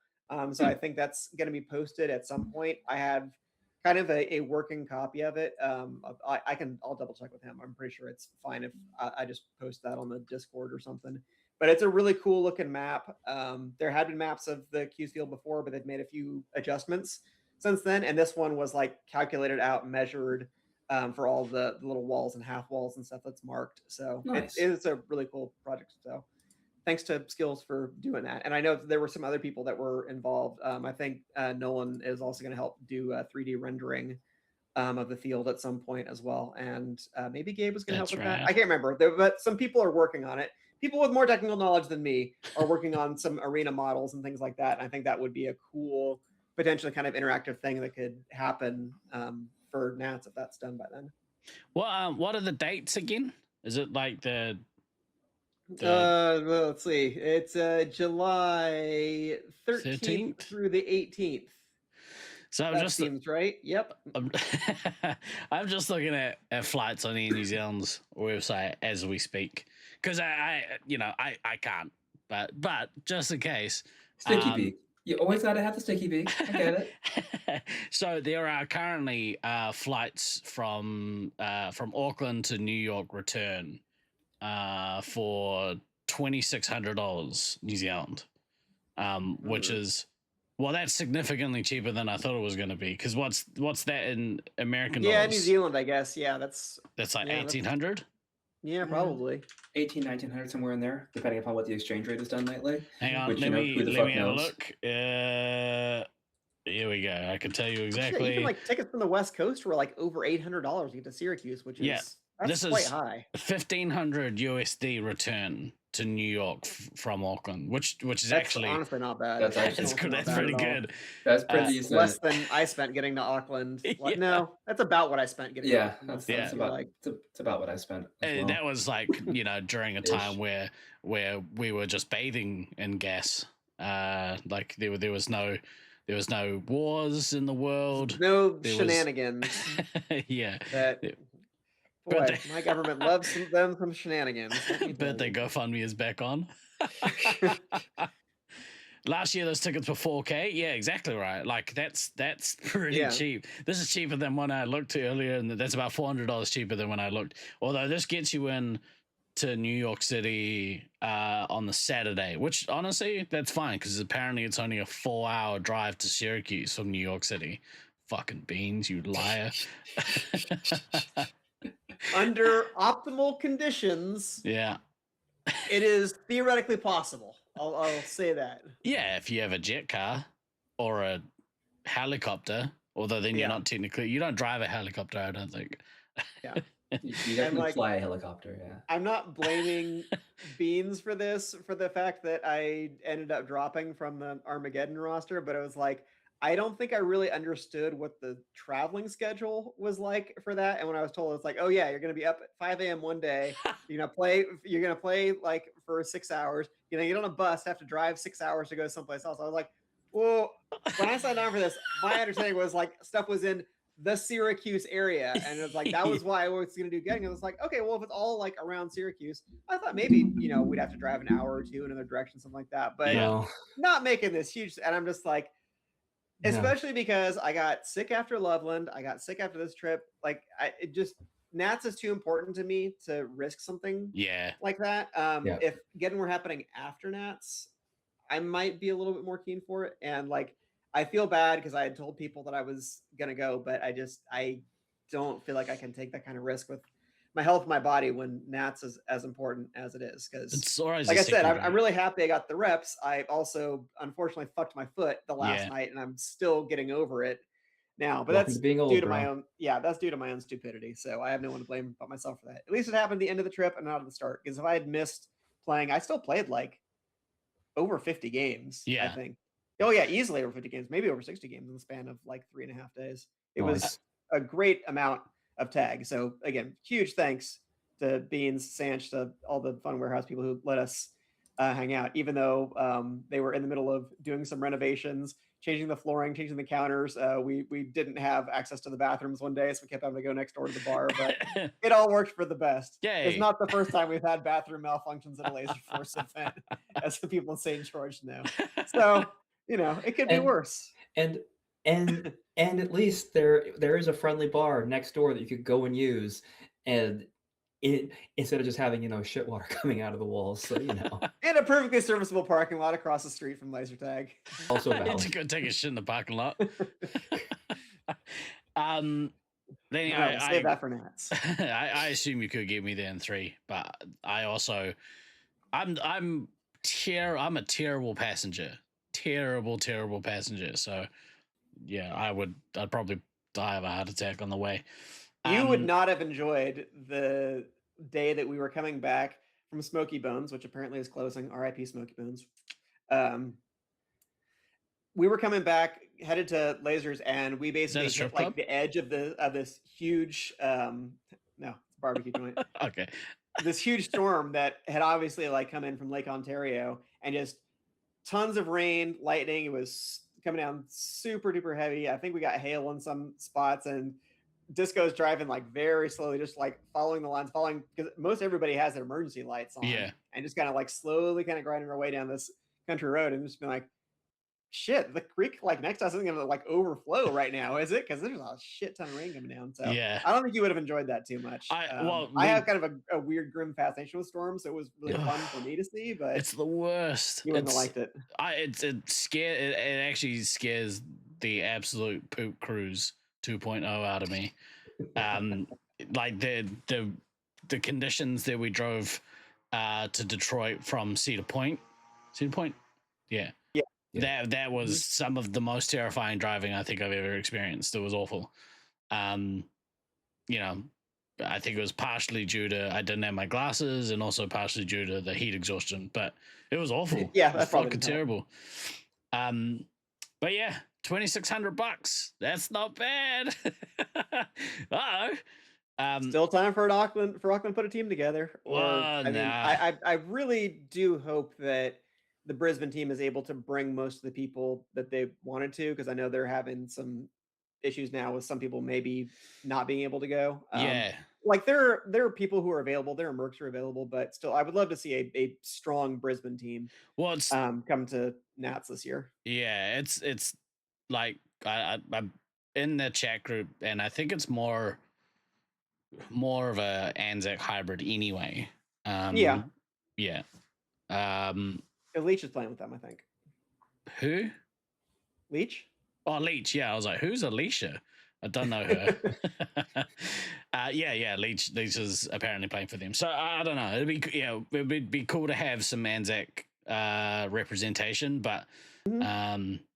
So I think that's going to be posted at some point. I have kind of a working copy of it. I'll double check with him. I'm pretty sure it's fine if I just post that on the Discord or something. But it's a really cool looking map. There had been maps of the Q's field before, but they've made a few adjustments since then. And this one was like calculated out, measured for all the little walls and half walls and stuff that's marked. So nice. It's a really cool project. So thanks to Skills for doing that. And I know there were some other people that were involved. I think Nolan is also going to help do 3D rendering of the field at some point as well. And maybe Gabe was going to help with that. I can't remember, but some people are working on it. People with more technical knowledge than me are working on some arena models and things like that. And I think that would be a cool, potentially kind of interactive thing that could happen for Nats if that's done by then. Well, what are the dates again? Is it like the well, let's see. It's July 13th through the 18th. So that seems right. Yep. I'm just looking at flights on Air New Zealand's website as we speak because I can't, but just in case. Sticky beak. You always gotta have the sticky beak. I get it. So there are currently flights from Auckland to New York return for $2,600 New Zealand, which is that's significantly cheaper than I thought it was going to be. Because what's that in American dollars? Yeah, New Zealand, I guess. Yeah, that's like 1,800. Yeah, probably 1,900 somewhere in there, depending upon what the exchange rate has done lately. Hang on, let me have a look. Here we go. I can tell you exactly. Even like tickets from the West Coast were like over $800 to get to Syracuse, which is that's quite high. 1,500 USD return to New York from Auckland, which is actually honestly not bad. That's pretty good. That's pretty decent. Less than I spent getting to Auckland. No, that's about what I spent getting. Yeah, that's about it's about what I spent. Well. That was like during a time where we were just bathing in gas. Like there was no wars in the world. No shenanigans. Yeah. Boy, my government loves them some shenanigans. Birthday GoFundMe is back on. Last year those tickets were $4,000. Yeah, exactly right. Like that's pretty cheap. This is cheaper than when I looked earlier, and that's about $400 cheaper than when I looked. Although this gets you in to New York City on the Saturday, which honestly that's fine because apparently it's only a 4-hour drive to Syracuse from New York City. Fucking beans, you liar. Under optimal conditions, Yeah. it is theoretically possible. I'll say that. Yeah, if you have a jet car or a helicopter, although then you're Yeah. not technically, you don't drive a helicopter, I don't think. Yeah. You definitely like- fly a helicopter, yeah. I'm not blaming Beans for this, for the fact that I ended up dropping from the Armageddon roster, but it was like, I don't think I really understood what the traveling schedule was like for that. And when I was told, it's like, oh yeah, you're gonna be up at 5 a.m. one day, you're gonna play like for 6 hours, you know, you get on a bus, have to drive 6 hours to go someplace else. I was like, well, when I signed on for this, my understanding was like stuff was in the Syracuse area, and it was like that was why I was going to do getting it. It was like, okay, well, if it's all like around Syracuse, I thought maybe, you know, we'd have to drive an hour or two in another direction, something like that, but No. not making this huge. And I'm just like, No. especially because I got sick after Loveland, I got sick after this trip. Like, it just, Nats is too important to me to risk something Yeah. like that. Yeah. If getting were happening after Nats, I might be a little bit more keen for it. And like, I feel bad because I had told people that I was gonna go, but I don't feel like I can take that kind of risk with my health of my body when Nats is as important as it is. Because It's always like a I said, secret, I'm really happy I got the reps. I also unfortunately fucked my foot the last Yeah. night, and I'm still getting over it now. But Welcome that's to being old, due to bro. my own. Yeah, that's due to my own stupidity. So I have no one to blame but myself for that. At least it happened at the end of the trip and not at the start. Because if I had missed playing, I still played like over 50 games. Yeah. I think. Oh yeah, easily over 50 games, maybe over 60 games in the span of like 3.5 days. It was Nice. a great amount of tags. So again, huge thanks to Beans, Sanch, to all the Fun Warehouse people who let us hang out, even though they were in the middle of doing some renovations, changing the flooring, changing the counters. We didn't have access to the bathrooms one day, so we kept having to go next door to the bar, but it all worked for the best. Yay. It's not the first time we've had bathroom malfunctions at a Laserforce event, as the people in St. George know. So, you know, it could be And- worse. And at least there is a friendly bar next door that you could go and use, and instead of just having, you know, shit water coming out of the walls. So, you know, And a perfectly serviceable parking lot across the street from Laser Tag. also I need to valid. go take a shit in the parking lot. Then No, we'll save that for Nats. I assume you could get me there in 3, but I also I'm a terrible passenger. Terrible passenger. So yeah, I'd probably die of a heart attack on the way. You would not have enjoyed the day that we were coming back from Smoky Bones, which apparently is closing. RIP Smoky Bones. We were coming back, headed to Lasers, and we basically strip hit like club? the edge of this huge no, it's a barbecue joint. Okay. This huge storm that had obviously like come in from Lake Ontario, and just tons of rain, lightning. It was coming down super duper heavy. I think we got hail in some spots, and Disco's driving like very slowly, just like following the lines, because most everybody has their emergency lights on. Yeah. And just kind of like slowly kind of grinding our way down this country road, and just been like, shit, the creek like next to us isn't gonna like overflow right now, is it? Because there's a shit ton of rain coming down. So Yeah. I don't think you would have enjoyed that too much. I have kind of a weird grim fascination with storms, so it was really fun for me to see, but It's the worst. you wouldn't have liked it. It actually scares the absolute poop cruise 2.0 out of me. Like the conditions that we drove to Detroit from Cedar Point. Yeah. That was some of the most terrifying driving I think I've ever experienced. It was awful. You know, I think it was partially due to I didn't have my glasses, and also partially due to the heat exhaustion, but it was awful. Yeah, It was that's probably fucking didn't help. terrible. But yeah, $2,600. That's not bad. Still time for Auckland to put a team together. Or I really do hope that the Brisbane team is able to bring most of the people that they wanted to, because I know they're having some issues now with some people maybe not being able to go. Yeah. Like there are people who are available, there are mercs who are available, but still I would love to see a strong Brisbane team Well, it's come to Nats this year. yeah, it's like I'm in the chat group, and I think it's more of a Anzac hybrid anyway. Yeah. Yeah. Leach is playing with them, I think. Who? Leach? Oh, Leach. Yeah, I was like, who's Alicia? I don't know her. Yeah, Leach is apparently playing for them. So I don't know. It'd be cool to have some Anzac representation, but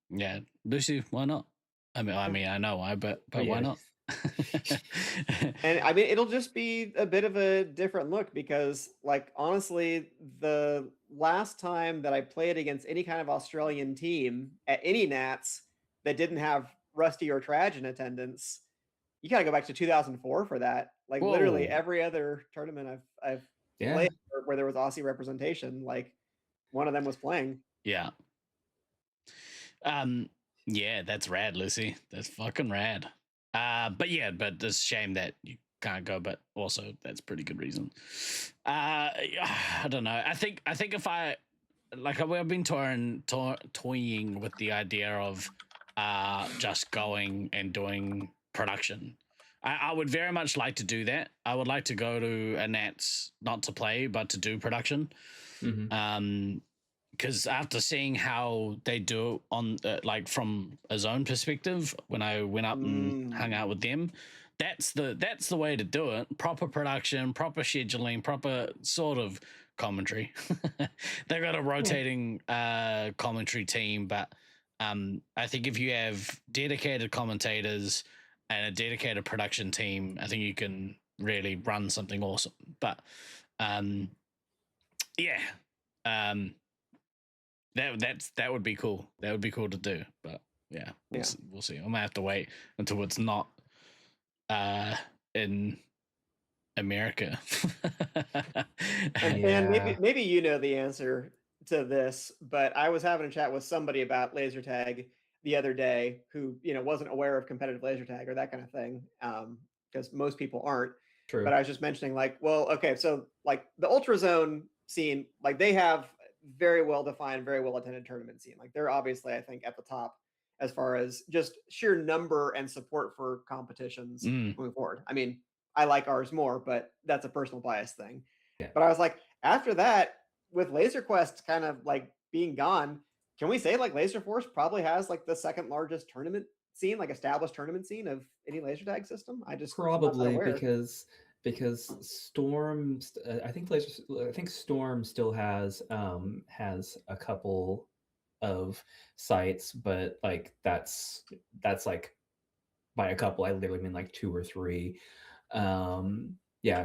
yeah, Lucy, why not? I mean, I know why, but why not? And I mean, it'll just be a bit of a different look because, like, honestly, the last time that I played against any kind of Australian team at any Nats that didn't have Rusty or Traj in attendance, you gotta go back to 2004 for that. Like, literally Whoa. every other tournament I've Yeah. played where there was Aussie representation, like one of them was playing. Yeah. Yeah, that's rad, Lucy. That's fucking rad. But it's a shame that you can't go, but also that's pretty good reason. I don't know. I think if I've been toying with the idea of just going and doing production. I would very much like to do that. I would like to go to a Nats not to play but to do production. Because after seeing how they do it on from a zone perspective, when I went up and hung out with them, that's the way to do it. Proper production, proper scheduling, proper sort of commentary. They've got a rotating commentary team, but I think if you have dedicated commentators and a dedicated production team, I think you can really run something awesome. But that would be cool. That would be cool to do. But we'll see. I might have to wait until it's not in America. And maybe you know the answer to this, but I was having a chat with somebody about laser tag the other day who wasn't aware of competitive laser tag or that kind of thing, because most people aren't. True. But I was just mentioning, like, well, okay, so like the ultra zone scene, like they have very well defined, very well attended tournament scene. Like they're obviously, I think, at the top as far as just sheer number and support for competitions moving forward. I mean, I like ours more, but that's a personal bias thing. Yeah. But I was like, after that, with Laser Quest kind of like being gone, can we say like Laserforce probably has like the second largest tournament scene, like established tournament scene of any laser tag system? I just probably because Storm, I think Storm still has a couple of sites, but like that's like by a couple I literally mean like 2 or 3.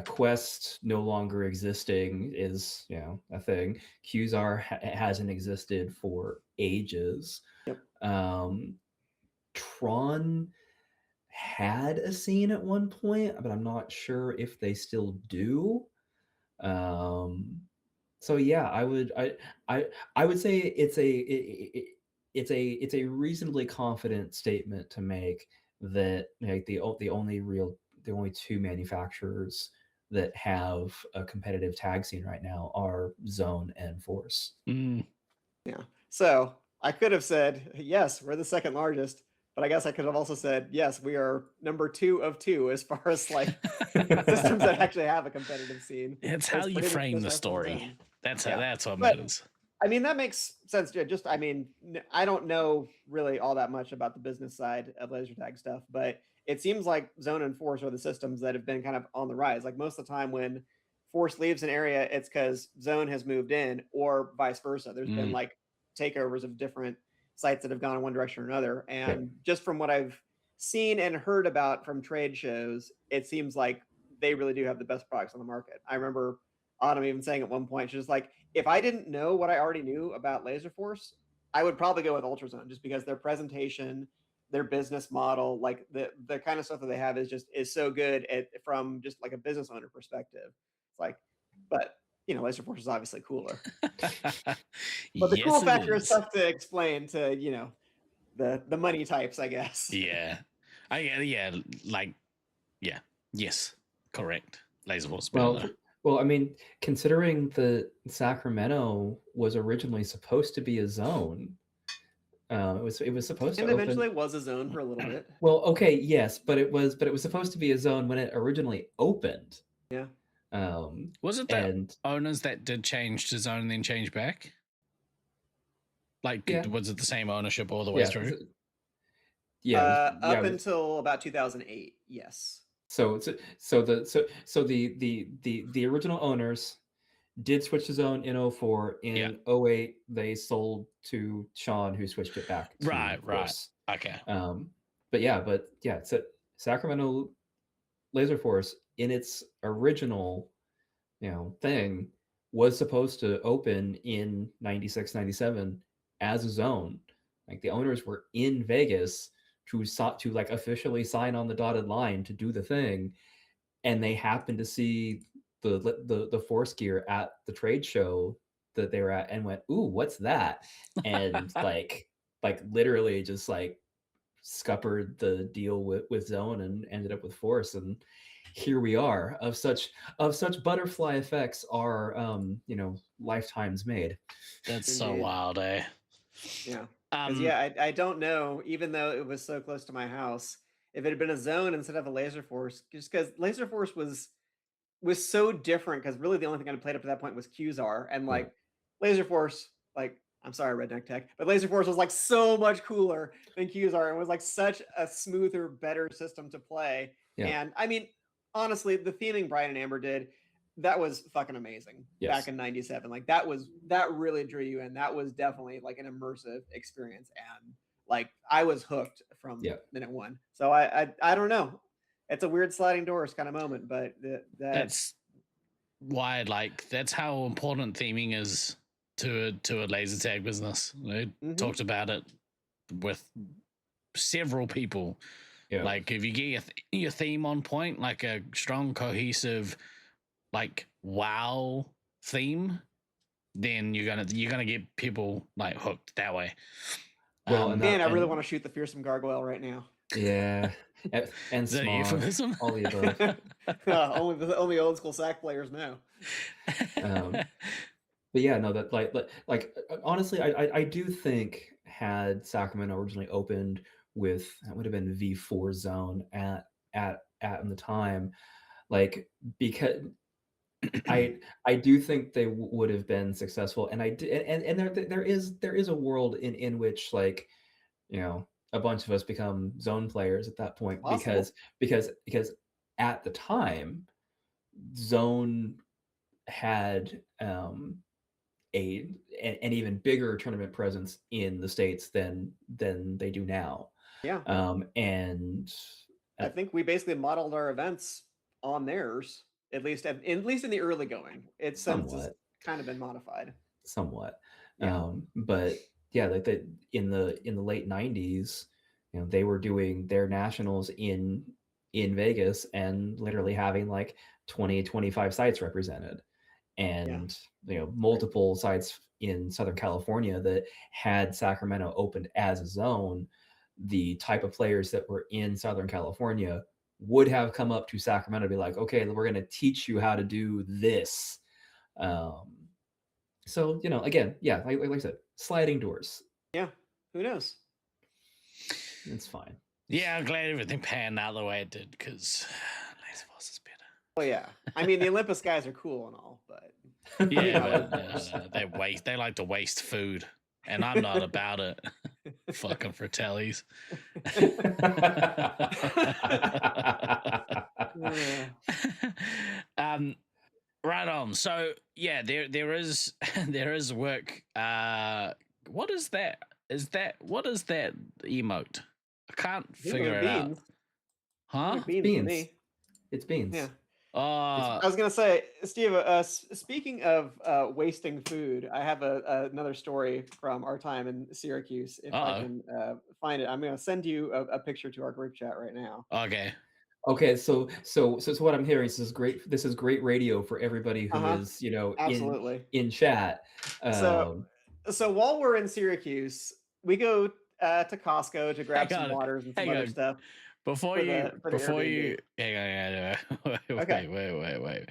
Quest no longer existing is a thing. Qzar hasn't existed for ages. Yep. Tron had a scene at one point, but I'm not sure if they still do. So yeah, I would say it's a reasonably confident statement to make that like the only 2 manufacturers that have a competitive tag scene right now are Zone and Force. Yeah. So I could have said, yes, we're the second largest, but I guess I could have also said, yes, we are number 2 of 2 as far as like systems that actually have a competitive scene. It's how you frame the story. That's what matters. I mean, that makes sense. Just, I mean, I don't know really all that much about the business side of laser tag stuff, but it seems like Zone and Force are the systems that have been kind of on the rise. Like most of the time when Force leaves an area, it's because Zone has moved in or vice versa. There's been like takeovers of different sites that have gone in one direction or another. And just from what I've seen and heard about from trade shows, it seems like they really do have the best products on the market. I remember Autumn even saying at one point, she's like, if I didn't know what I already knew about Laserforce, I would probably go with Ultrazone just because their presentation, their business model, like the kind of stuff that they have is so good from just like a business owner perspective. It's like, but Laserforce is obviously cooler. But the cool factor is tough to explain to the money types, I guess. Yes, correct. Laserforce. Well, I mean, considering the Sacramento was originally supposed to be a zone, it was supposed to. And eventually was a zone for a little bit. Well, okay, yes, but it was supposed to be a zone when it originally opened. Yeah. Was it the owners that did change to zone and then change back? Like, was it the same ownership all the way through? Up until about 2008, yes. So the original owners did switch to Zone in 04. In 08, they sold to Sean, who switched it back to Right. Force. Okay. But so Sacramento Laserforce in its original, thing was supposed to open in 96, 97 as a Zone. Like the owners were in Vegas to like officially sign on the dotted line to do the thing, and they happened to see the Force gear at the trade show that they were at and went, "Ooh, what's that?" And like literally just like scuppered the deal with Zone and ended up with Force, and here we are. Of such butterfly effects are lifetimes made. That's so wild, eh? Yeah. I don't know, even though it was so close to my house, if it had been a Zone instead of a Laserforce, just because Laserforce was so different, because really the only thing I played up to that point was Qzar, and like Laserforce, like, I'm sorry, Redneck Tech, but Laserforce was like so much cooler than Qzar and was like such a smoother, better system to play. Yeah. And I mean, honestly, the theming Brian and Amber did, that was fucking amazing back in 97. Like that really drew you in. That was definitely like an immersive experience. And like I was hooked from minute one. So I don't know. It's a weird sliding doors kind of moment, but that's why, like, that's how important theming is to a laser tag business. I talked about it with several people. Yeah. Like if you get your theme on point, like a strong, cohesive, like wow theme, then you're gonna get people like hooked that way. Well, I really want to shoot the fearsome gargoyle right now. Yeah. And euphemism? All the above. Only old school SAC players know. But yeah, no, that like honestly, I do think had Sacramento originally opened with, that would have been V4 Zone at in the time, like, because I do think they would have been successful, and there is a world in which, like, a bunch of us become Zone players at that point. Possible. because at the time Zone had an even bigger tournament presence in the States than they do now. Yeah. And I think we basically modeled our events on theirs, at least in the early going. It's since kind of been modified somewhat. Yeah. But yeah, like in the late 90s, they were doing their nationals in Vegas and literally having like 20-25 sites represented, and multiple sites in Southern California that had Sacramento opened as a Zone. The type of players that were in Southern California would have come up to Sacramento to be like, okay, we're going to teach you how to do this. So, again, yeah, like I said, sliding doors. Yeah, who knows? It's fine. Yeah, I'm glad everything panned out the way it did, because Laserforce is better. Oh yeah, I mean the Olympus guys are cool and all, but they like to waste food, and I'm not about it. Fucking Fratellis. Right on. So yeah, there is work. What is that? What is that emote? I can't figure it out. Huh? Beans. It's beans. Yeah. I was gonna say, Steve. Speaking of wasting food, I have another story from our time in Syracuse. If I can find it, I'm gonna send you a picture to our group chat right now. Okay. So what I'm hearing, this is great radio for everybody who is absolutely in chat. So while we're in Syracuse, we go to Costco to grab some waters and some other stuff. Before you hang on. Wait.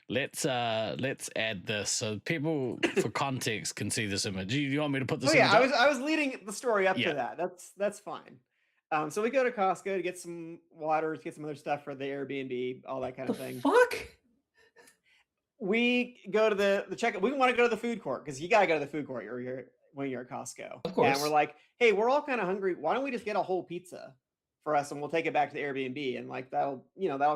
Let's add this so people for context can see this image. Do you want me to put this? I was leading the story up to that. That's fine. So we go to Costco to get some waters, get some other stuff for the Airbnb, all that kind of thing. Fuck. We go to the checkout. We want to go to the food court because you gotta go to the food court when you're at Costco. Of course. And we're like, hey, we're all kind of hungry. Why don't we just get a whole pizza? for us, and we'll take it back to the Airbnb, and like that'll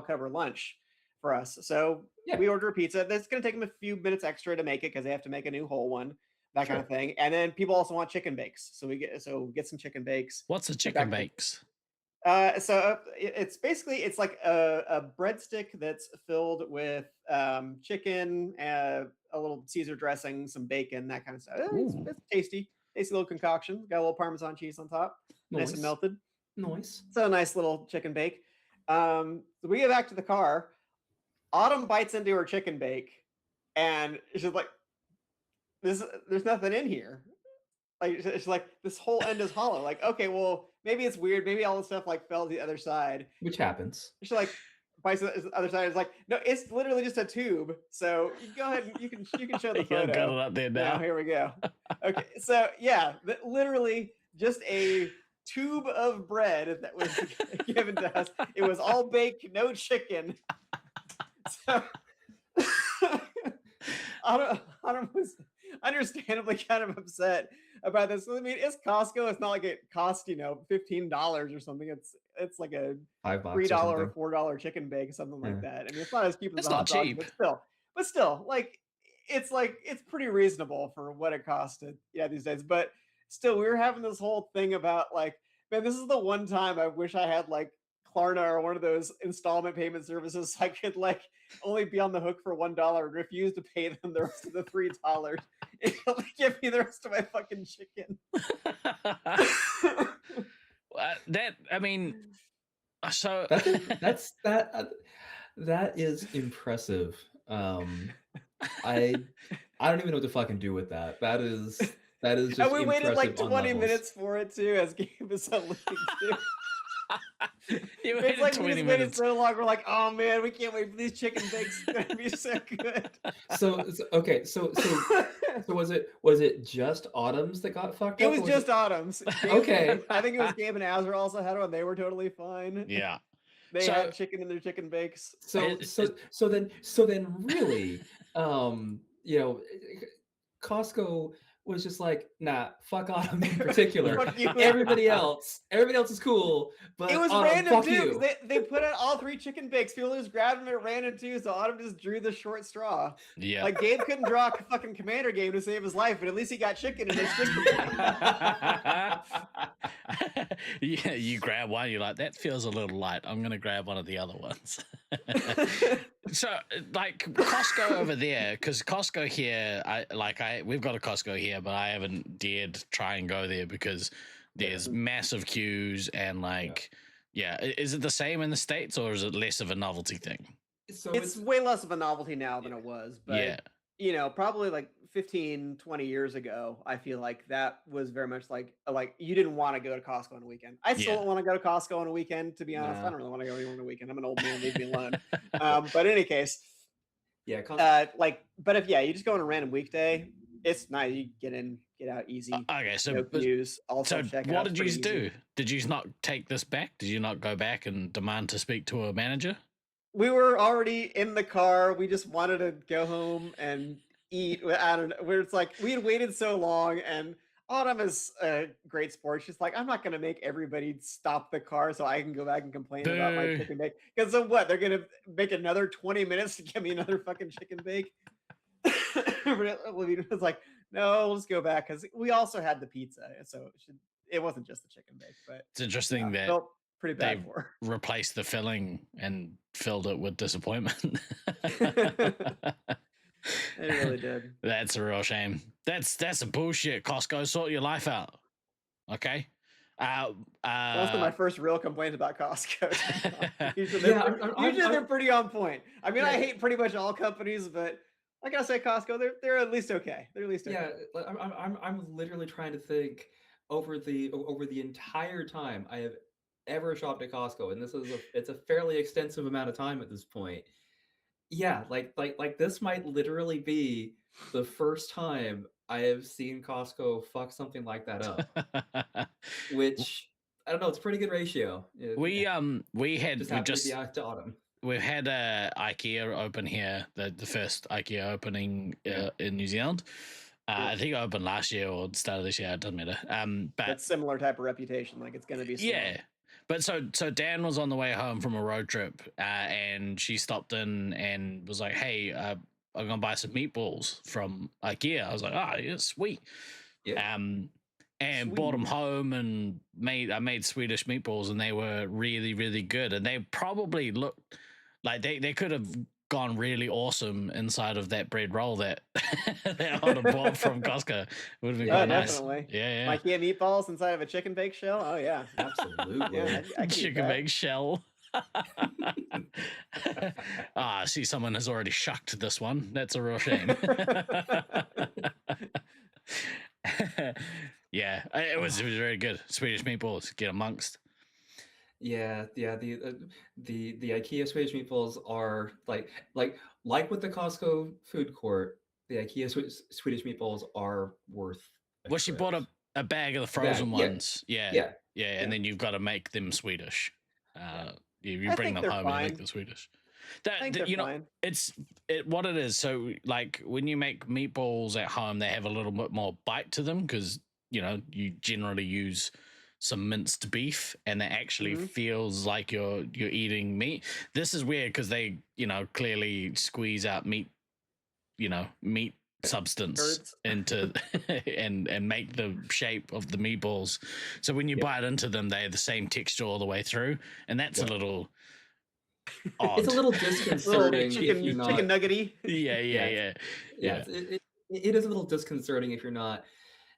cover lunch for us. So we order a pizza. That's going to take them a few minutes extra to make it because they have to make a new whole one, that kind of thing. And then people also want chicken bakes, so we get some chicken bakes. What's a chicken bakes? It's basically like a breadstick that's filled with chicken, a little Caesar dressing, some bacon, that kind of stuff. It's tasty little concoction. Got a little Parmesan cheese on top, nice and melted. Nice. So a nice little chicken bake. So we get back to the car. Autumn bites into her chicken bake, and she's like, "There's nothing in here." Like it's like this whole end is hollow. Like, okay, well, maybe it's weird. Maybe all the stuff like fell to the other side, which happens. She's like bites to the other side. It's like, no, it's literally just a tube. So go ahead and you can show the photo. Got it up there now. Here we go. Okay, so yeah, literally just a tube of bread that was given to us. It was all baked, no chicken. So Autumn was understandably kind of upset about this. I mean, it's Costco. It's not like it cost $15 or something. It's like a $3 or $4 chicken bake, something like that. I mean, it's not as cheap as it's the hot not cheap, but still, like it's pretty reasonable for what it costed. Yeah, these days. But still, we were having this whole thing about like, man, this is the one time I wish I had like Klarna or one of those installment payment services so I could like only be on the hook for $1 and refuse to pay them the rest of the $3 and only give me the rest of my fucking chicken. That is impressive. I don't even know what to fucking do with that. That is just and we waited like 20 levels. minutes for it too, as Gabe is alluding to. It's like we just waited so long. We're like, oh man, we can't wait for these chicken bakes. It's gonna be so good. So was it just Autumn's that got fucked up? It was just Autumn's. Okay. I think it was Gabe and Azra also had one. They were totally fine. Yeah. They had chicken in their chicken bakes. So then really, Costco was just like, nah, fuck Autumn in particular. Everybody else is cool, but it was Autumn, random fuck too. you. They put out all 3 chicken bakes. People just grabbed them at random too, so Autumn just drew the short straw. Yeah, like Gabe couldn't draw a fucking commander game to save his life, but at least he got chicken in his chicken bake. Yeah, you grab one, you're like, that feels a little light. I'm gonna grab one of the other ones. So, like Costco over there, because Costco here, we've got a Costco here, but I haven't dared try and go there because there's massive queues and is it the same in the States or is it less of a novelty thing? So it's way less of a novelty now than it was, but probably like 15, 20 years ago, I feel like that was very much like you didn't want to go to Costco on a weekend. I still don't want to go to Costco on a weekend, to be honest. I don't really want to go anywhere on a weekend. I'm an old man, leave me alone. But in any case, but if you just go on a random weekday, it's nice. You get in, get out easy. Okay, so no queues, also so what did you do? Did you not take this back? Did you not go back and demand to speak to a manager? We were already in the car. We just wanted to go home and eat. I don't know. Where it's like we had waited so long, and Autumn is a great sport. She's like, I'm not going to make everybody stop the car so I can go back and complain about my chicken bake. Because so what? They're going to make another 20 minutes to give me another fucking chicken bake. It's like, no, let's go back because we also had the pizza, so it wasn't just the chicken bake. But it's interesting that felt pretty bad for her. Replaced the filling and filled it with disappointment. It really did. That's a real shame. That's a bullshit. Costco, sort your life out. Okay. That's my first real complaint about Costco. Usually they're pretty on point. I mean, I hate pretty much all companies, but I gotta say Costco, they're at least okay. They're at least okay. Yeah, I'm literally trying to think over the entire time I have ever shopped at Costco, and it's a fairly extensive amount of time at this point. Yeah, like this might literally be the first time I have seen Costco fuck something like that up. Which I don't know, it's a pretty good ratio. We've had IKEA open here, the first IKEA opening in New Zealand. I think it opened last year or the start of this year. It doesn't matter. But it's similar type of reputation, like it's going to be slow. But so Dan was on the way home from a road trip, and she stopped in and was like, "Hey, I'm gonna buy some meatballs from IKEA." I was like, "Ah, yeah, sweet." Yeah. And brought them home and I made Swedish meatballs, and they were really, really good. And they probably looked like they could have gone really awesome inside of that bread roll that that I would have bought from Costco. It would have been quite nice. Definitely. Yeah. IKEA meatballs inside of a chicken bake shell. Oh yeah, Absolutely. yeah. I can eat Chicken that. bake shell. I see someone has already shucked this one. That's a real shame. Yeah, it was very good. Swedish meatballs, get amongst. Yeah. The IKEA Swedish meatballs are like with the Costco food court. The IKEA Swedish meatballs are worth. Well, she bought a bag of the frozen yeah. ones. Yeah, and then you've got to make them Swedish. You bring them home and make them Swedish. Fine. What it is. So, like when you make meatballs at home, they have a little bit more bite to them because you generally use some minced beef, and it actually feels like you're eating meat. This is weird because they clearly squeeze out meat substance into and make the shape of the meatballs. So when you bite into them, they have the same texture all the way through, and that's a little odd. It's a little disconcerting. Chicken nuggety. Yeah. It is a little disconcerting if you're not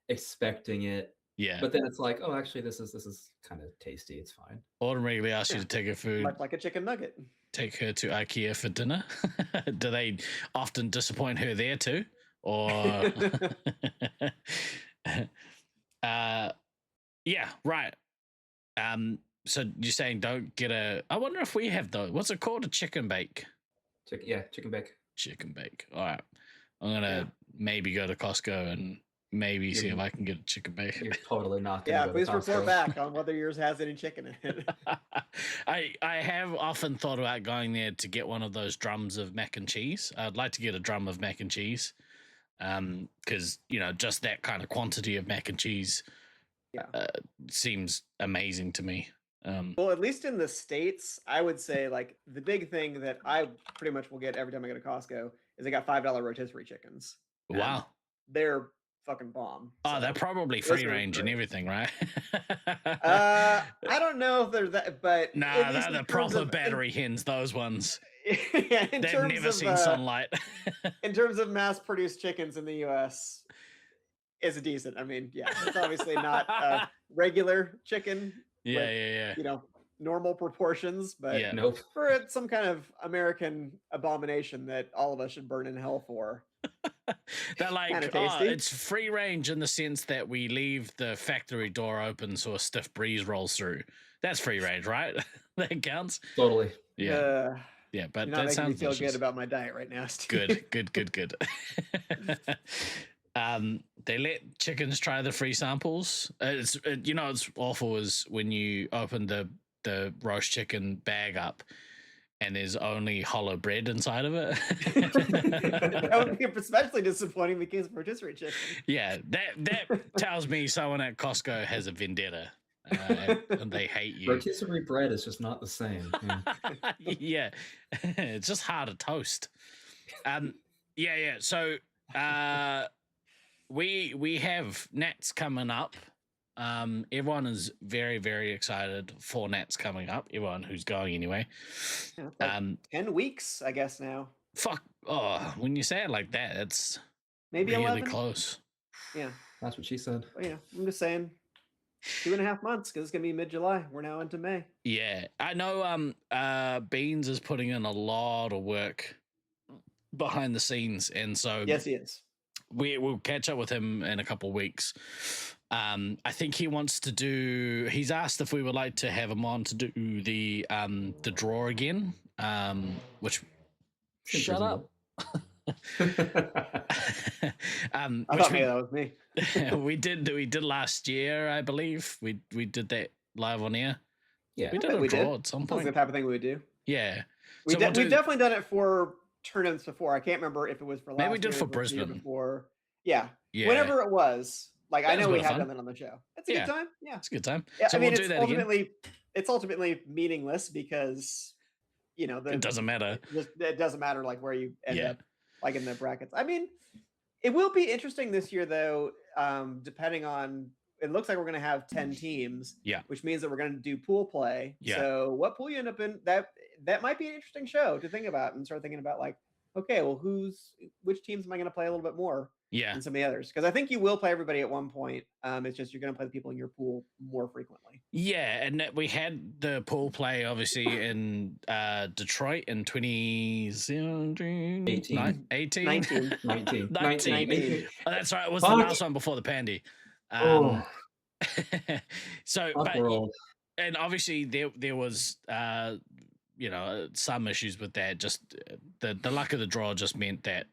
expecting it. Yeah. But then it's like, oh, actually, this is kind of tasty. It's fine. Autumn regularly asks you to take her food. Like a chicken nugget. Take her to IKEA for dinner. Do they often disappoint her there too? Or yeah, right. So you're saying don't get I wonder if we have those. What's it called? A chicken bake. Chicken bake. Chicken bake. All right. I'm gonna maybe go to Costco and maybe see if I can get a chicken bake. You're totally not gonna go please to Costco. report back on whether yours has any chicken in it. I have often thought about going there to get one of those drums of mac and cheese. I'd like to get a drum of mac and cheese. Because just that kind of quantity of mac and cheese seems amazing to me. Well, at least in the States, I would say like the big thing that I pretty much will get every time I go to Costco is they got $5 rotisserie chickens. Wow. They're fucking bomb. Oh, they're probably free range and everything, right? I don't know if they're that, but nah, they're the proper battery hens, those ones. Yeah, they've never seen sunlight. In terms of mass-produced chickens in the U.S., is decent. I mean, yeah, it's obviously not a regular chicken. Yeah. Normal proportions, but for some kind of American abomination that all of us should burn in hell for. They're like, it's free range in the sense that we leave the factory door open so a stiff breeze rolls through. That's free range, right? That counts. Totally. Yeah. Yeah, but you're not that making sounds me feel delicious. good about my diet right now, Steve. Good. They let chickens try the free samples. It's awful is when you open the roast chicken bag up and there's only hollow bread inside of it. That would be especially disappointing because of rotisserie chicken. Yeah, that tells me someone at Costco has a vendetta. And they hate you. Rotisserie bread is just not the same. Yeah. It's just hard to toast. So we have Nats coming up. Everyone is very, very excited for Nats coming up. Everyone who's going anyway. 10 weeks, I guess now. Fuck. Oh, when you say it like that, it's maybe really 11? close. Yeah. That's what she said. Oh, yeah, I'm just saying 2.5 months because it's gonna be mid-July. We're now into May. Yeah, I know. Beans is putting in a lot of work behind the scenes, and so yes, he is. We'll catch up with him in a couple of weeks. I think he wants to do. He's asked if we would like to have him on to do the draw again. Which shut up. I thought maybe that was me. we did last year, I believe. We did that live on air. Yeah, we did a draw at some point. That's the type of thing we would do. Yeah, we've definitely done it for tournaments before. I can't remember if it was for last maybe we did year for or Brisbane before. Yeah, whenever it was. Like I know we have done that on the show. It's a good time. Yeah, it's a good time. Yeah, So I mean, we'll do that ultimately, it's ultimately meaningless because it doesn't matter. It doesn't matter like where you end Yeah. up like in the brackets. I mean, it will be interesting this year though, depending on. It looks like we're going to have 10 teams, Yeah. which means that we're going to do pool play. Yeah. So what pool you end up in, that might be an interesting show to think about and start thinking about like, okay, well, which teams am I going to play a little bit more Yeah. than some of the others? Because I think you will play everybody at one point. It's just you're going to play the people in your pool more frequently. Yeah, and we had the pool play obviously in Detroit in 2017, 18. 18? 19. 19. 19. Oh, that's right. It was the Fuck. last one before the pandy. Oh, So, fuck but world. and obviously there was some issues with that. Just the luck of the draw just meant that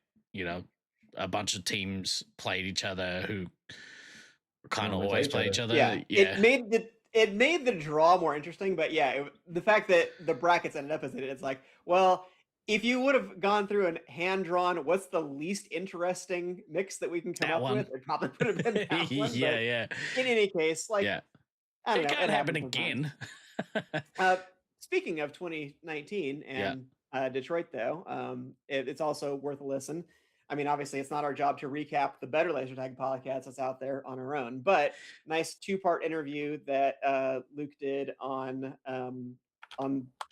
a bunch of teams played each other who kind of always play each other. Yeah. It made the draw more interesting, but yeah, the fact that the brackets ended up as it's like, well, if you would have gone through and hand drawn, what's the least interesting mix that we can come That up one. with? It probably would have been that one. Yeah. In any case, like, Yeah. I don't It know, can't happen happens again. sometimes. Speaking of 2019 and Detroit, though, it's also worth a listen. I mean, obviously, it's not our job to recap the better laser tag podcast that's out there on our own, but nice 2-part interview that Luke did on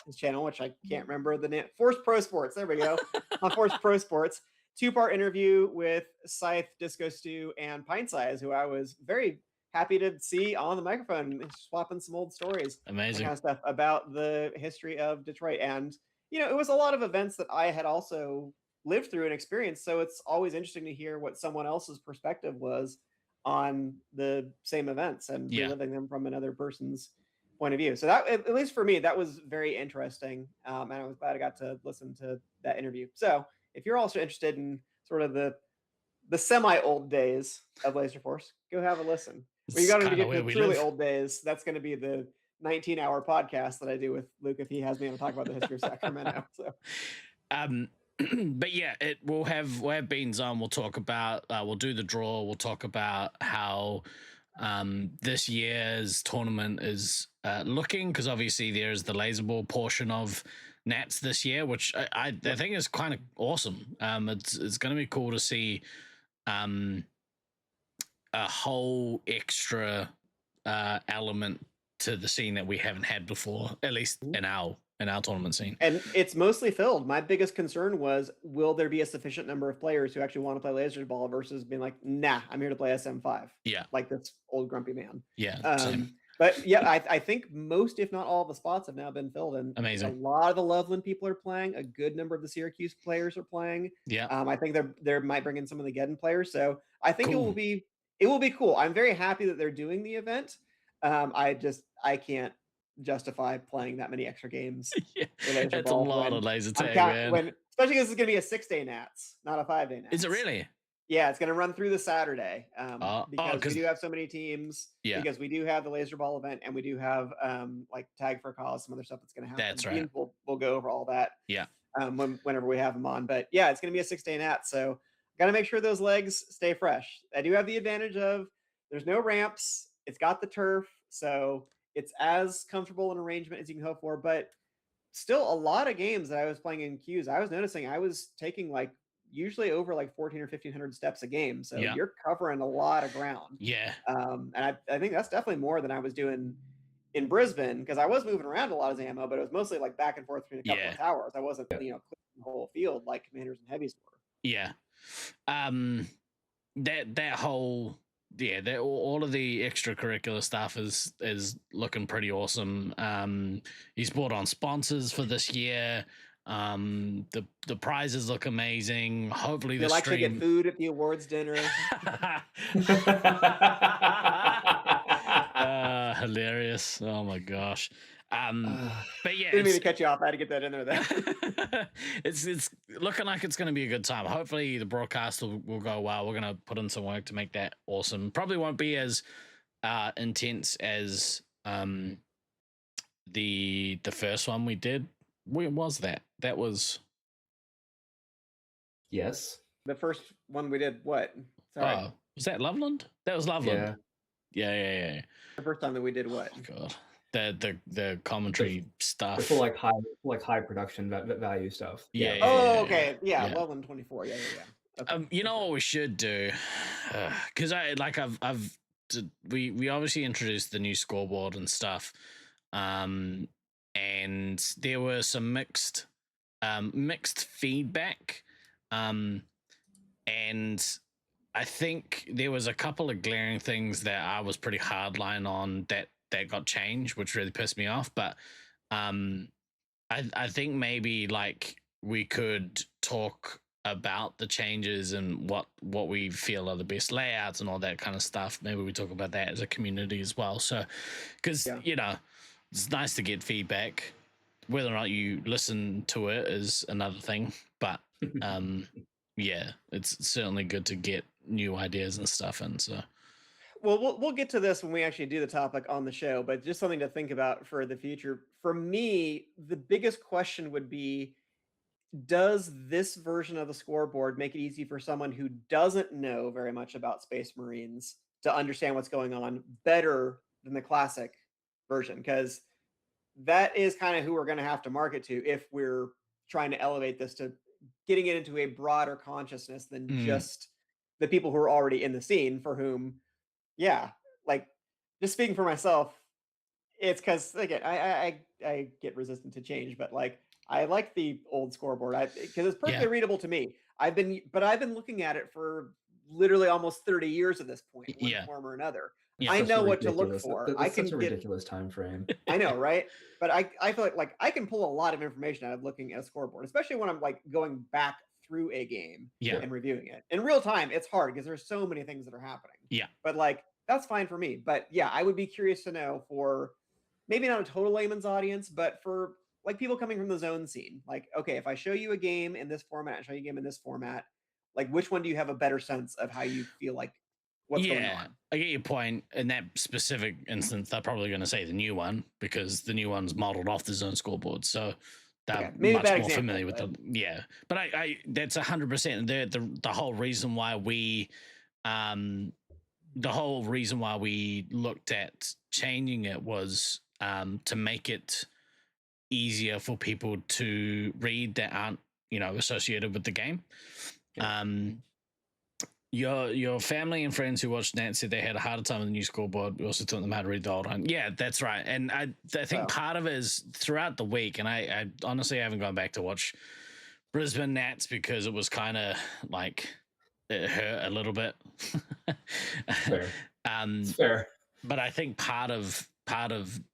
his channel, which I can't remember the name. Force Pro Sports. There we go. On Force Pro Sports. 2-part interview with Scythe, Disco Stew, and Pint Size, who I was very happy to see on the microphone, swapping some old stories. Amazing. Kind of stuff about the history of Detroit. And, it was a lot of events that I had also lived through and experienced. So it's always interesting to hear what someone else's perspective was on the same events and reliving them from another person's point of view. So that, at least for me, that was very interesting. And I was glad I got to listen to that interview. So if you're also interested in sort of the semi-old days of Laserforce, go have a listen. When you got to get to the truly old days, that's going to be the 19-hour podcast that I do with Luke if he has me on to talk about the history of Sacramento. So, but yeah, we'll have Beans on. We'll talk about we'll do the draw. We'll talk about how this year's tournament is looking, because obviously there's the laser ball portion of Nats this year, which I think is kind of awesome. It's going to be cool to see a whole extra element to the scene that we haven't had before, at least in our tournament scene. And it's mostly filled. My biggest concern was, will there be a sufficient number of players who actually want to play laser ball versus being like, nah, I'm here to play SM5. Yeah. Like this old grumpy man. Yeah. Same. But yeah, I think most, if not all, the spots have now been filled. And Amazing. A lot of the Loveland people are playing. A good number of the Syracuse players are playing. Yeah. I think they might bring in some of the Geddon players. So I think Cool. it will be cool. I'm very happy that they're doing the event. I can't justify playing that many extra games. Yeah. Laser That's ball a lot of laser tag, man. Especially because it's going to be a 6-day Nats, not a 5-day Nats. Is it really? Yeah, it's going to run through the Saturday because 'cause- we do have so many teams. Yeah. Because we do have the laser ball event and we do have like tag for a cause, some other stuff that's going to happen. That's right. We'll go over all that. Yeah. Whenever we have them on, but yeah, it's going to be a 6-day Nats, so got to make sure those legs stay fresh. I do have the advantage of there's no ramps. It's got the turf, so it's as comfortable an arrangement as you can hope for. But still, a lot of games that I was playing in queues, I was noticing I was taking like usually over like 1,400 or 1,500 steps a game. So you're covering a lot of ground. Yeah. And I think that's definitely more than I was doing in Brisbane, because I was moving around a lot as ammo, but it was mostly like back and forth between a couple of towers. I wasn't, clearing the whole field like Commanders and Heavies were. Yeah. That whole all of the extracurricular stuff is looking pretty awesome. He's brought on sponsors for this year. The prizes look amazing. Hopefully the like stream... to get food at the awards dinner. Hilarious. Oh my gosh. But yeah, didn't mean to cut you off. I had to get that in there. Then it's looking like it's going to be a good time. Hopefully the broadcast will go well. We're going to put in some work to make that awesome. Probably won't be as intense as the first one we did. When was that? That was Yes. The first one we did. What? Sorry. Was that Loveland? That was Loveland. Yeah. Yeah. The first time that we did what? Oh, God. the commentary stuff. For high production value stuff. Yeah. Okay. Yeah. Well, 24. Yeah. Okay. You know what we should do? Because we obviously introduced the new scoreboard and stuff, and there were some mixed feedback, and I think there was a couple of glaring things that I was pretty hardline on that got changed, which really pissed me off. But I think maybe like we could talk about the changes and what we feel are the best layouts and all that kind of stuff. Maybe we talk about that as a community as well. So, because you know, it's nice to get feedback. Whether or not you listen to it is another thing, but yeah, it's certainly good to get new ideas and stuff. And so, well, we'll get to this when we actually do the topic on the show, but just something to think about for the future. For me, the biggest question would be, does this version of the scoreboard make it easy for someone who doesn't know very much about Space Marines to understand what's going on better than the classic version? Because that is kind of who we're going to have to market to if we're trying to elevate this to getting it into a broader consciousness than just the people who are already in the scene, for whom, like, just speaking for myself, it's because, again, I get resistant to change, but like, I like the old scoreboard because it's perfectly readable to me. I've been looking at it for literally almost 30 years at this point, in one form or another. I know what to look for. That's such a ridiculous time frame. I know, right? But I feel like I can pull a lot of information out of looking at a scoreboard, especially when I'm like going back through a game and reviewing it. In real time, it's hard because there's so many things that are happening. Yeah. But like, that's fine for me. But yeah, I would be curious to know, for maybe not a total layman's audience, but for like people coming from the zone scene, like, okay, if I show you a game in this format, show you a game in this format, like, which one do you have a better sense of how you feel like what's going on? I get your point. In that specific instance, they're probably going to say the new one, because the new one's modeled off the zone scoreboard. So they're much more familiar with the But I that's 100%. The whole reason why we looked at changing it was to make it easier for people to read that aren't, associated with the game. Your family and friends who watched that said they had a harder time with the new scoreboard. We also taught them how to read the old one. Yeah, that's right. And I think part of it is throughout the week, and I honestly haven't gone back to watch Brisbane Nats because it was kind of like it hurt a little bit. Fair. It's fair. But I think part of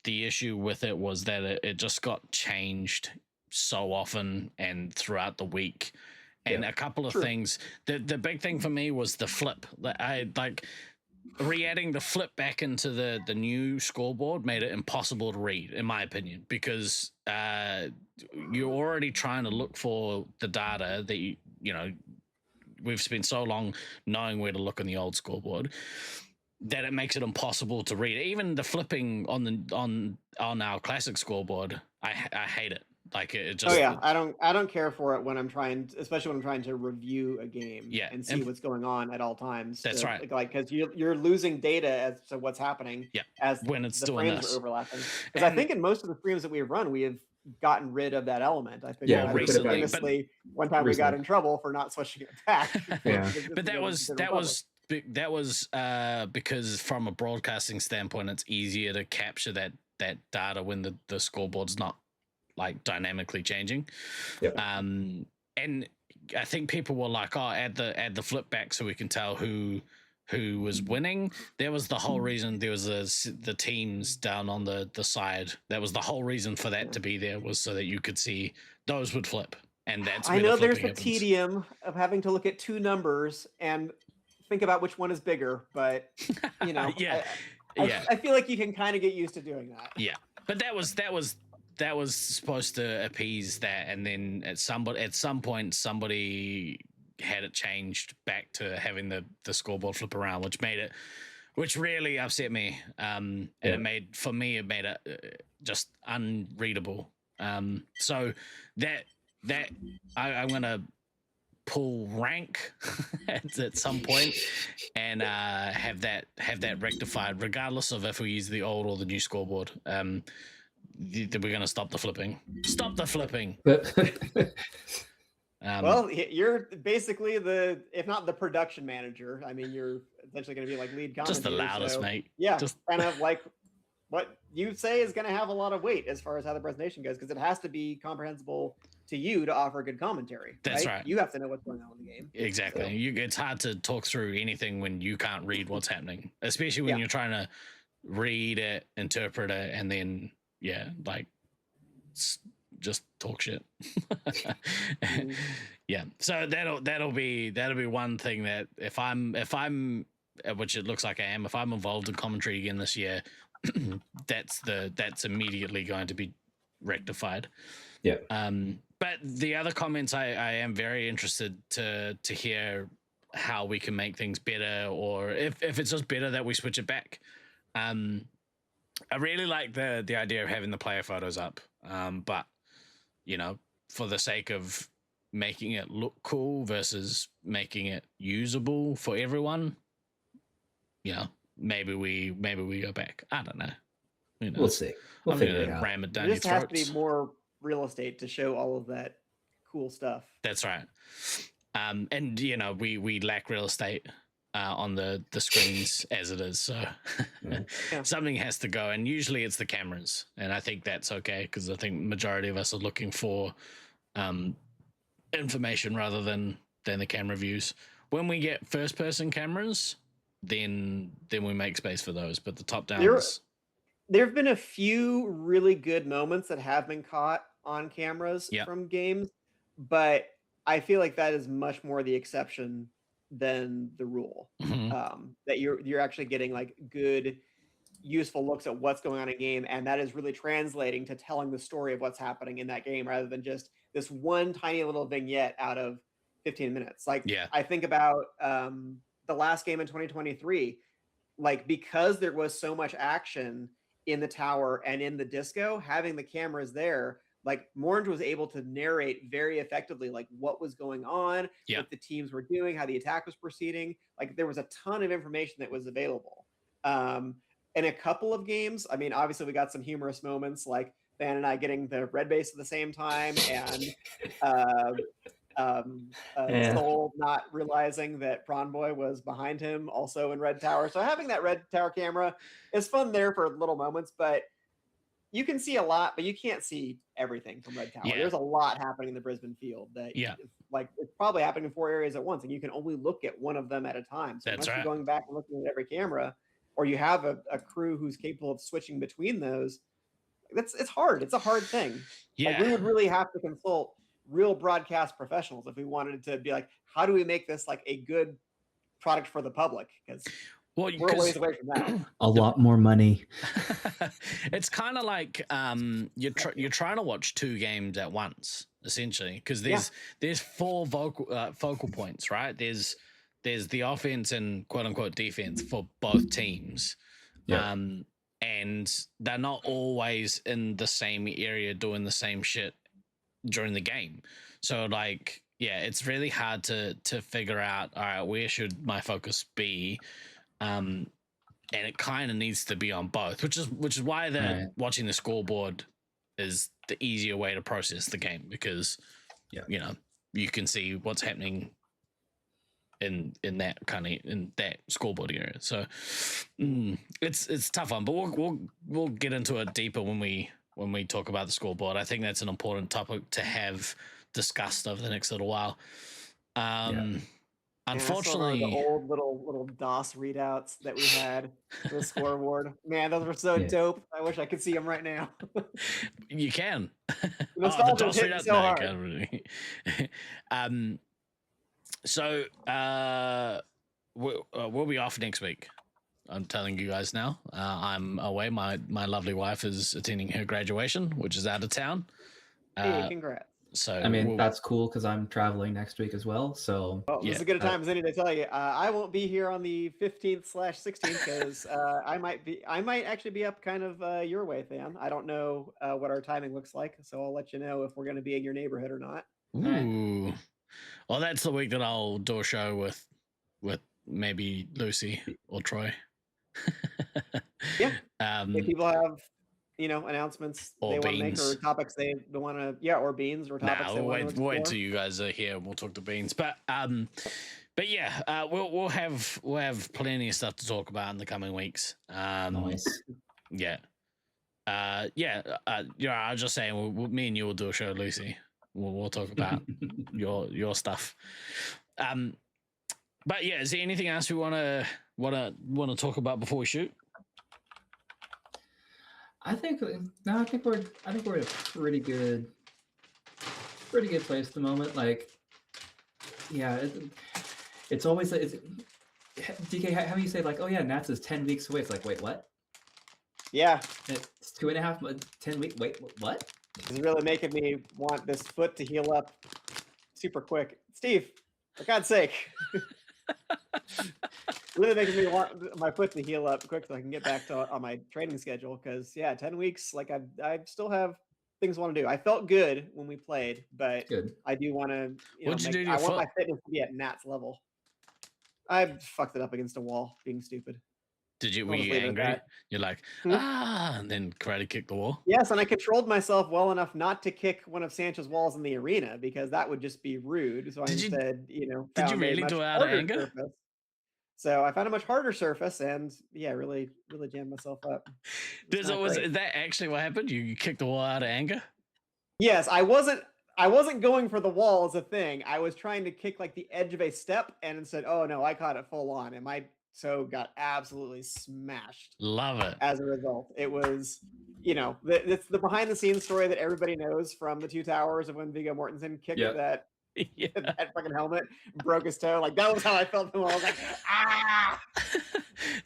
the issue with it was that it just got changed so often and throughout the week. And a couple of things. The big thing for me was the flip. I like re-adding the flip back into the new scoreboard made it impossible to read, in my opinion, because you're already trying to look for the data that we've spent so long knowing where to look on the old scoreboard that it makes it impossible to read. Even the flipping on our classic scoreboard, I hate it. Like it just. I don't care for it when I'm especially when I'm trying to review a game and see what's going on at all times. That's right. Like, because you're losing data as to what's happening. As when it's the doing frames this. are overlapping. Because I think in most of the streams that we have run, we have gotten rid of that element. I think famously one time we got in trouble for not switching it back. But that was because from a broadcasting standpoint, it's easier to capture that data when the scoreboard's not like dynamically changing. And I think people were like, add the flip back so we can tell who was winning. There was the whole reason there was the teams down on the side. That was the whole reason for that to be there, was so that you could see those would flip. And that's where I know there's happens. tedium of having to look at two numbers and think about which one is bigger, but I feel like you can kind of get used to doing that. Yeah. But that was supposed to appease that, and then at some point somebody had it changed back to having the scoreboard flip around, which really upset me. And it made it just unreadable. So that I'm gonna pull rank at some point and have that rectified, regardless of if we use the old or the new scoreboard. We're going to stop the flipping. Stop the flipping. Well, you're basically if not the production manager. I mean, you're essentially going to be like lead commentator. Just the loudest, mate. Yeah, just kind of like what you say is going to have a lot of weight as far as how the presentation goes, because it has to be comprehensible to you to offer good commentary. That's right. You have to know what's going on in the game. Exactly. So. It's hard to talk through anything when you can't read what's happening, especially when you're trying to read it, interpret it, and then just talk shit. Yeah. So that'll be one thing that if I'm which it looks like I am, if I'm involved in commentary again this year, that's immediately going to be rectified. Yeah. But the other comments, I am very interested to hear how we can make things better, or if it's just better that we switch it back. I really like the idea of having the player photos up, but for the sake of making it look cool versus making it usable for everyone, maybe we go back. I don't know. We'll see. We'll figure it out. Ram it down There your just has throats. to be more real estate to show all of that cool stuff. That's right. And we lack real estate on the screens as it is, so something has to go, and usually it's the cameras, and I think that's okay, because I think majority of us are looking for information rather than the camera views. When we get first person cameras, then we make space for those, but the top downs, there have been a few really good moments that have been caught on cameras from games, but I feel like that is much more the exception than the rule. That you're actually getting like good, useful looks at what's going on in game, and that is really translating to telling the story of what's happening in that game, rather than just this one tiny little vignette out of 15 minutes. I think about the last game in 2023, like, because there was so much action in the tower and in the disco, having the cameras there, like Morange was able to narrate very effectively, like what was going on, what the teams were doing, how the attack was proceeding. Like there was a ton of information that was available. In a couple of games, I mean, obviously we got some humorous moments, like Van and I getting the red base at the same time, and Soul not realizing that Prawn Boy was behind him also in Red Tower. So having that Red Tower camera is fun there for little moments, but you can see a lot, but you can't see everything from Red Tower. There's a lot happening in the Brisbane field that it's probably happening in 4 areas at once, and you can only look at one of them at a time. So unless you're going back and looking at every camera, or you have a crew who's capable of switching between those, it's hard. It's a hard thing. Like, we would really have to consult real broadcast professionals if we wanted to be like, how do we make this like a good product for the public? Because we're a ways away from that. A lot more money. It's kind of like you're trying to watch two games at once, essentially, because there's four focal points, right? There's the offense and quote unquote defense for both teams. And they're not always in the same area doing the same shit during the game. So like, it's really hard to figure out, all right, where should my focus be? And it kind of needs to be on both, which is why watching the scoreboard is the easier way to process the game, because you can see what's happening in that scoreboard area. So it's a tough one, but we'll get into it deeper when we talk about the scoreboard. I think that's an important topic to have discussed over the next little while. Unfortunately, the old little DOS readouts that we had for the scoreboard, man, those were so dope. I wish I could see them right now. You can. The DOS readouts, so hard. So we'll be off next week. I'm telling you guys now. I'm away. My lovely wife is attending her graduation, which is out of town. Hey, congrats. So I mean, that's cool because I'm traveling next week as well. So this is as good a time as any to tell you. I won't be here on the 15th/16th because I might actually be up kind of your way, Than. I don't know what our timing looks like, so I'll let you know if we're going to be in your neighborhood or not. Ooh. Well, that's the week that I'll do a show with maybe Lucy or Troy. Yeah. If people have, announcements Or they want to make or Beans. topics they want to, or Beans or topics Nah, they want to we'll explore. wait till you guys are here and we'll talk to Beans. But yeah, we'll have plenty of stuff to talk about in the coming weeks. Nice. Yeah. I was just saying, me and you will do a show, Lucy. We'll talk about your stuff. But yeah, is there anything else we want to talk about before we shoot? I think we're in a pretty good place at the moment. Like, yeah, it's always like, DK. How do you say, like, oh yeah, Nats is 10 weeks away? It's like, wait, what? Yeah, it's 2.5 months, 10 weeks. Wait, what? It's really making me want this foot to heal up super quick. Steve, for God's sake. Really making me want my foot to heal up quick so I can get back to on my training schedule. Because 10 weeks, like I still have things I want to do. I felt good when we played, but Good. I do want to. What'd you do to your I want foot? my fitness to be at Nat's level. I fucked it up against a wall, being stupid. Were you I'll just leave it at angry? that. You're like, Hmm? and then karate kick the wall. Yes, and I controlled myself well enough not to kick one of Sancho's walls in the arena because that would just be rude. So I Did you- instead, Did you found a really much do it out of harder anger? surface. So I found a much harder surface, and really jammed myself up. It's not great. Is that actually what happened? You kicked the wall out of anger? Yes, I wasn't going for the wall as a thing. I was trying to kick like the edge of a step, and instead, oh no, I caught it full on, and my toe got absolutely smashed. Love it. As a result, it was, it's the behind the scenes story that everybody knows from the Two Towers of when Viggo Mortensen kicked Yep. that Yeah. that fucking helmet, broke his toe. Like that was how I felt. I was like, ah.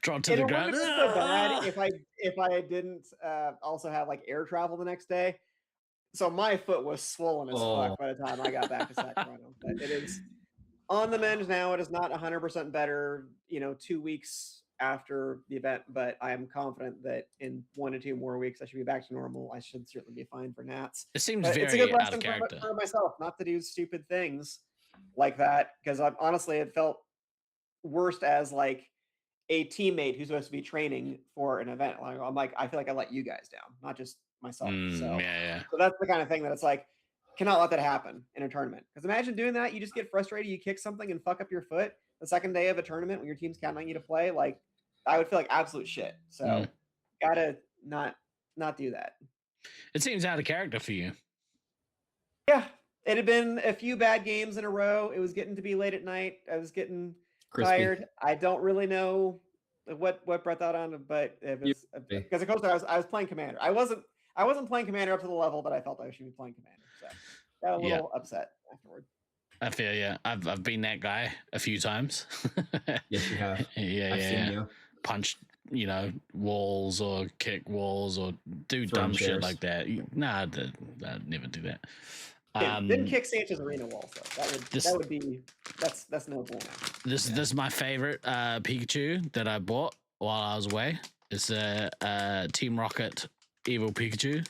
Drop to And the it wouldn't ground. have been so bad if I didn't also have like air travel the next day. So my foot was swollen as fuck by the time I got back to Sacramento. But it is on the mend now. It is not 100% better, 2 weeks after the event, but I am confident that in 1 to 2 more weeks I should be back to normal. I should certainly be fine for Nats. It seems But very it's a good out lesson of character. for myself not to do stupid things like that, because honestly it felt worst as like a teammate who's supposed to be training for an event. I feel like I let you guys down, not just myself. So that's the kind of thing that it's like, cannot let that happen in a tournament. Because imagine doing that, you just get frustrated, you kick something and fuck up your foot the second day of a tournament when your team's counting on you to play. Like I would feel like absolute shit. So gotta not do that. It seems out of character for you. Yeah, it had been a few bad games in a row. It was getting to be late at night. I was getting tired. I don't really know what brought that on, but it was because of course I was playing Commander. I wasn't playing Commander up to the level that I felt I should be playing Commander. So got a little upset afterward. I feel I've been that guy a few times. Yes, you have. I've seen you. Punch, walls or kick walls or do Throw dumb shit chairs. like that. Nah, I'd never do that. Didn't kick Sancho's arena wall, so that's no bull. This is my favorite Pikachu that I bought while I was away. It's a Team Rocket Evil Pikachu.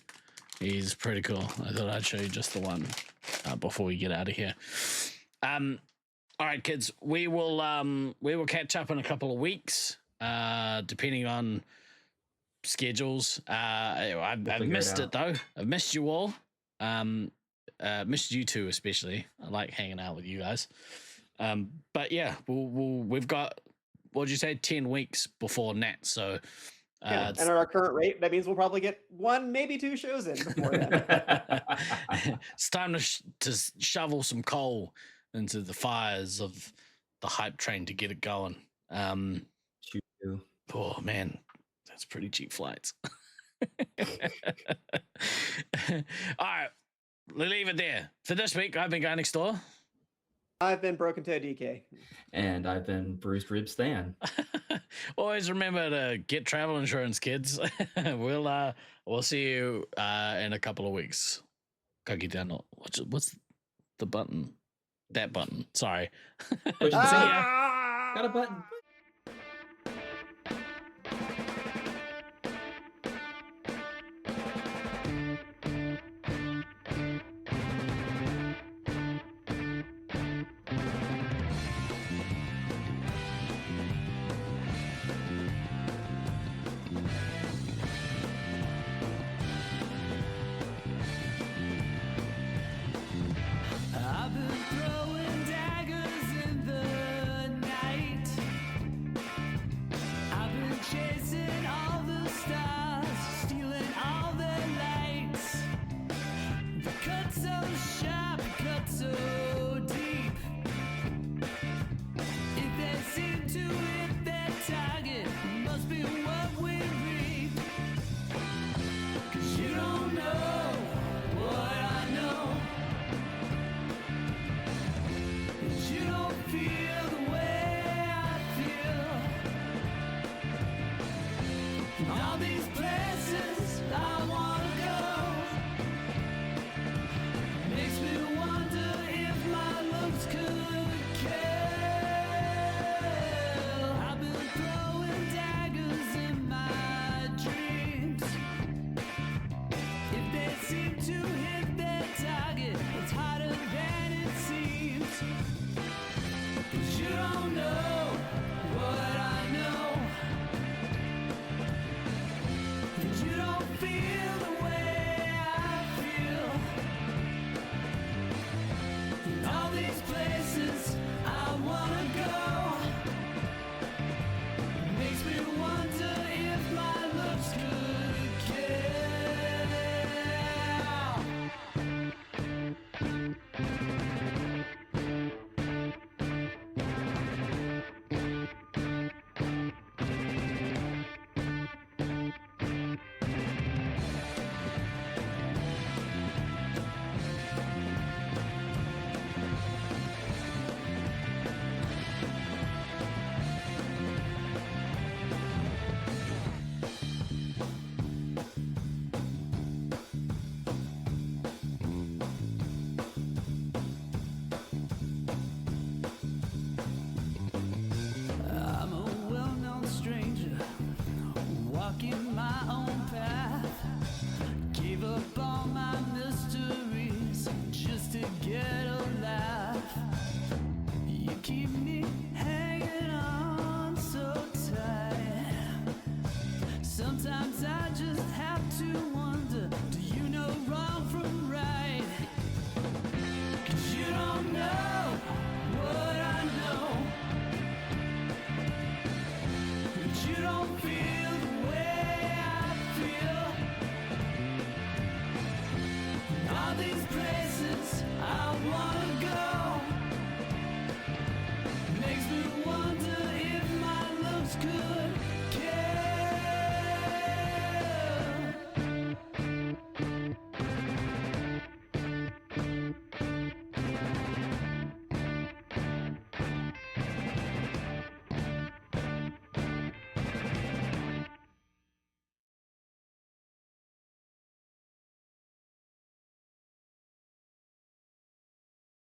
He's pretty cool. I thought I'd show you just the one before we get out of here. All right, kids, we will catch up in a couple of weeks, depending on schedules. I've missed it though. I've missed you all. Missed you two especially. I like hanging out with you guys. But yeah, we've got, what'd you say, 10 weeks before Nat. So and at our current rate, that means we'll probably get 1, maybe 2 shows in before then. It's time to shovel some coal into the fires of the hype train to get it going. Oh man, that's pretty cheap flights. All right, we'll leave it there. For this week, I've been Guy Next Door. I've been Broken Toe DK. And I've been Bruce Rib Stan. Always remember to get travel insurance, kids. We'll see you in a couple of weeks. Gotta down. What's the button? That button. Sorry. See ya. Got a button. to wonder, do you know wrong?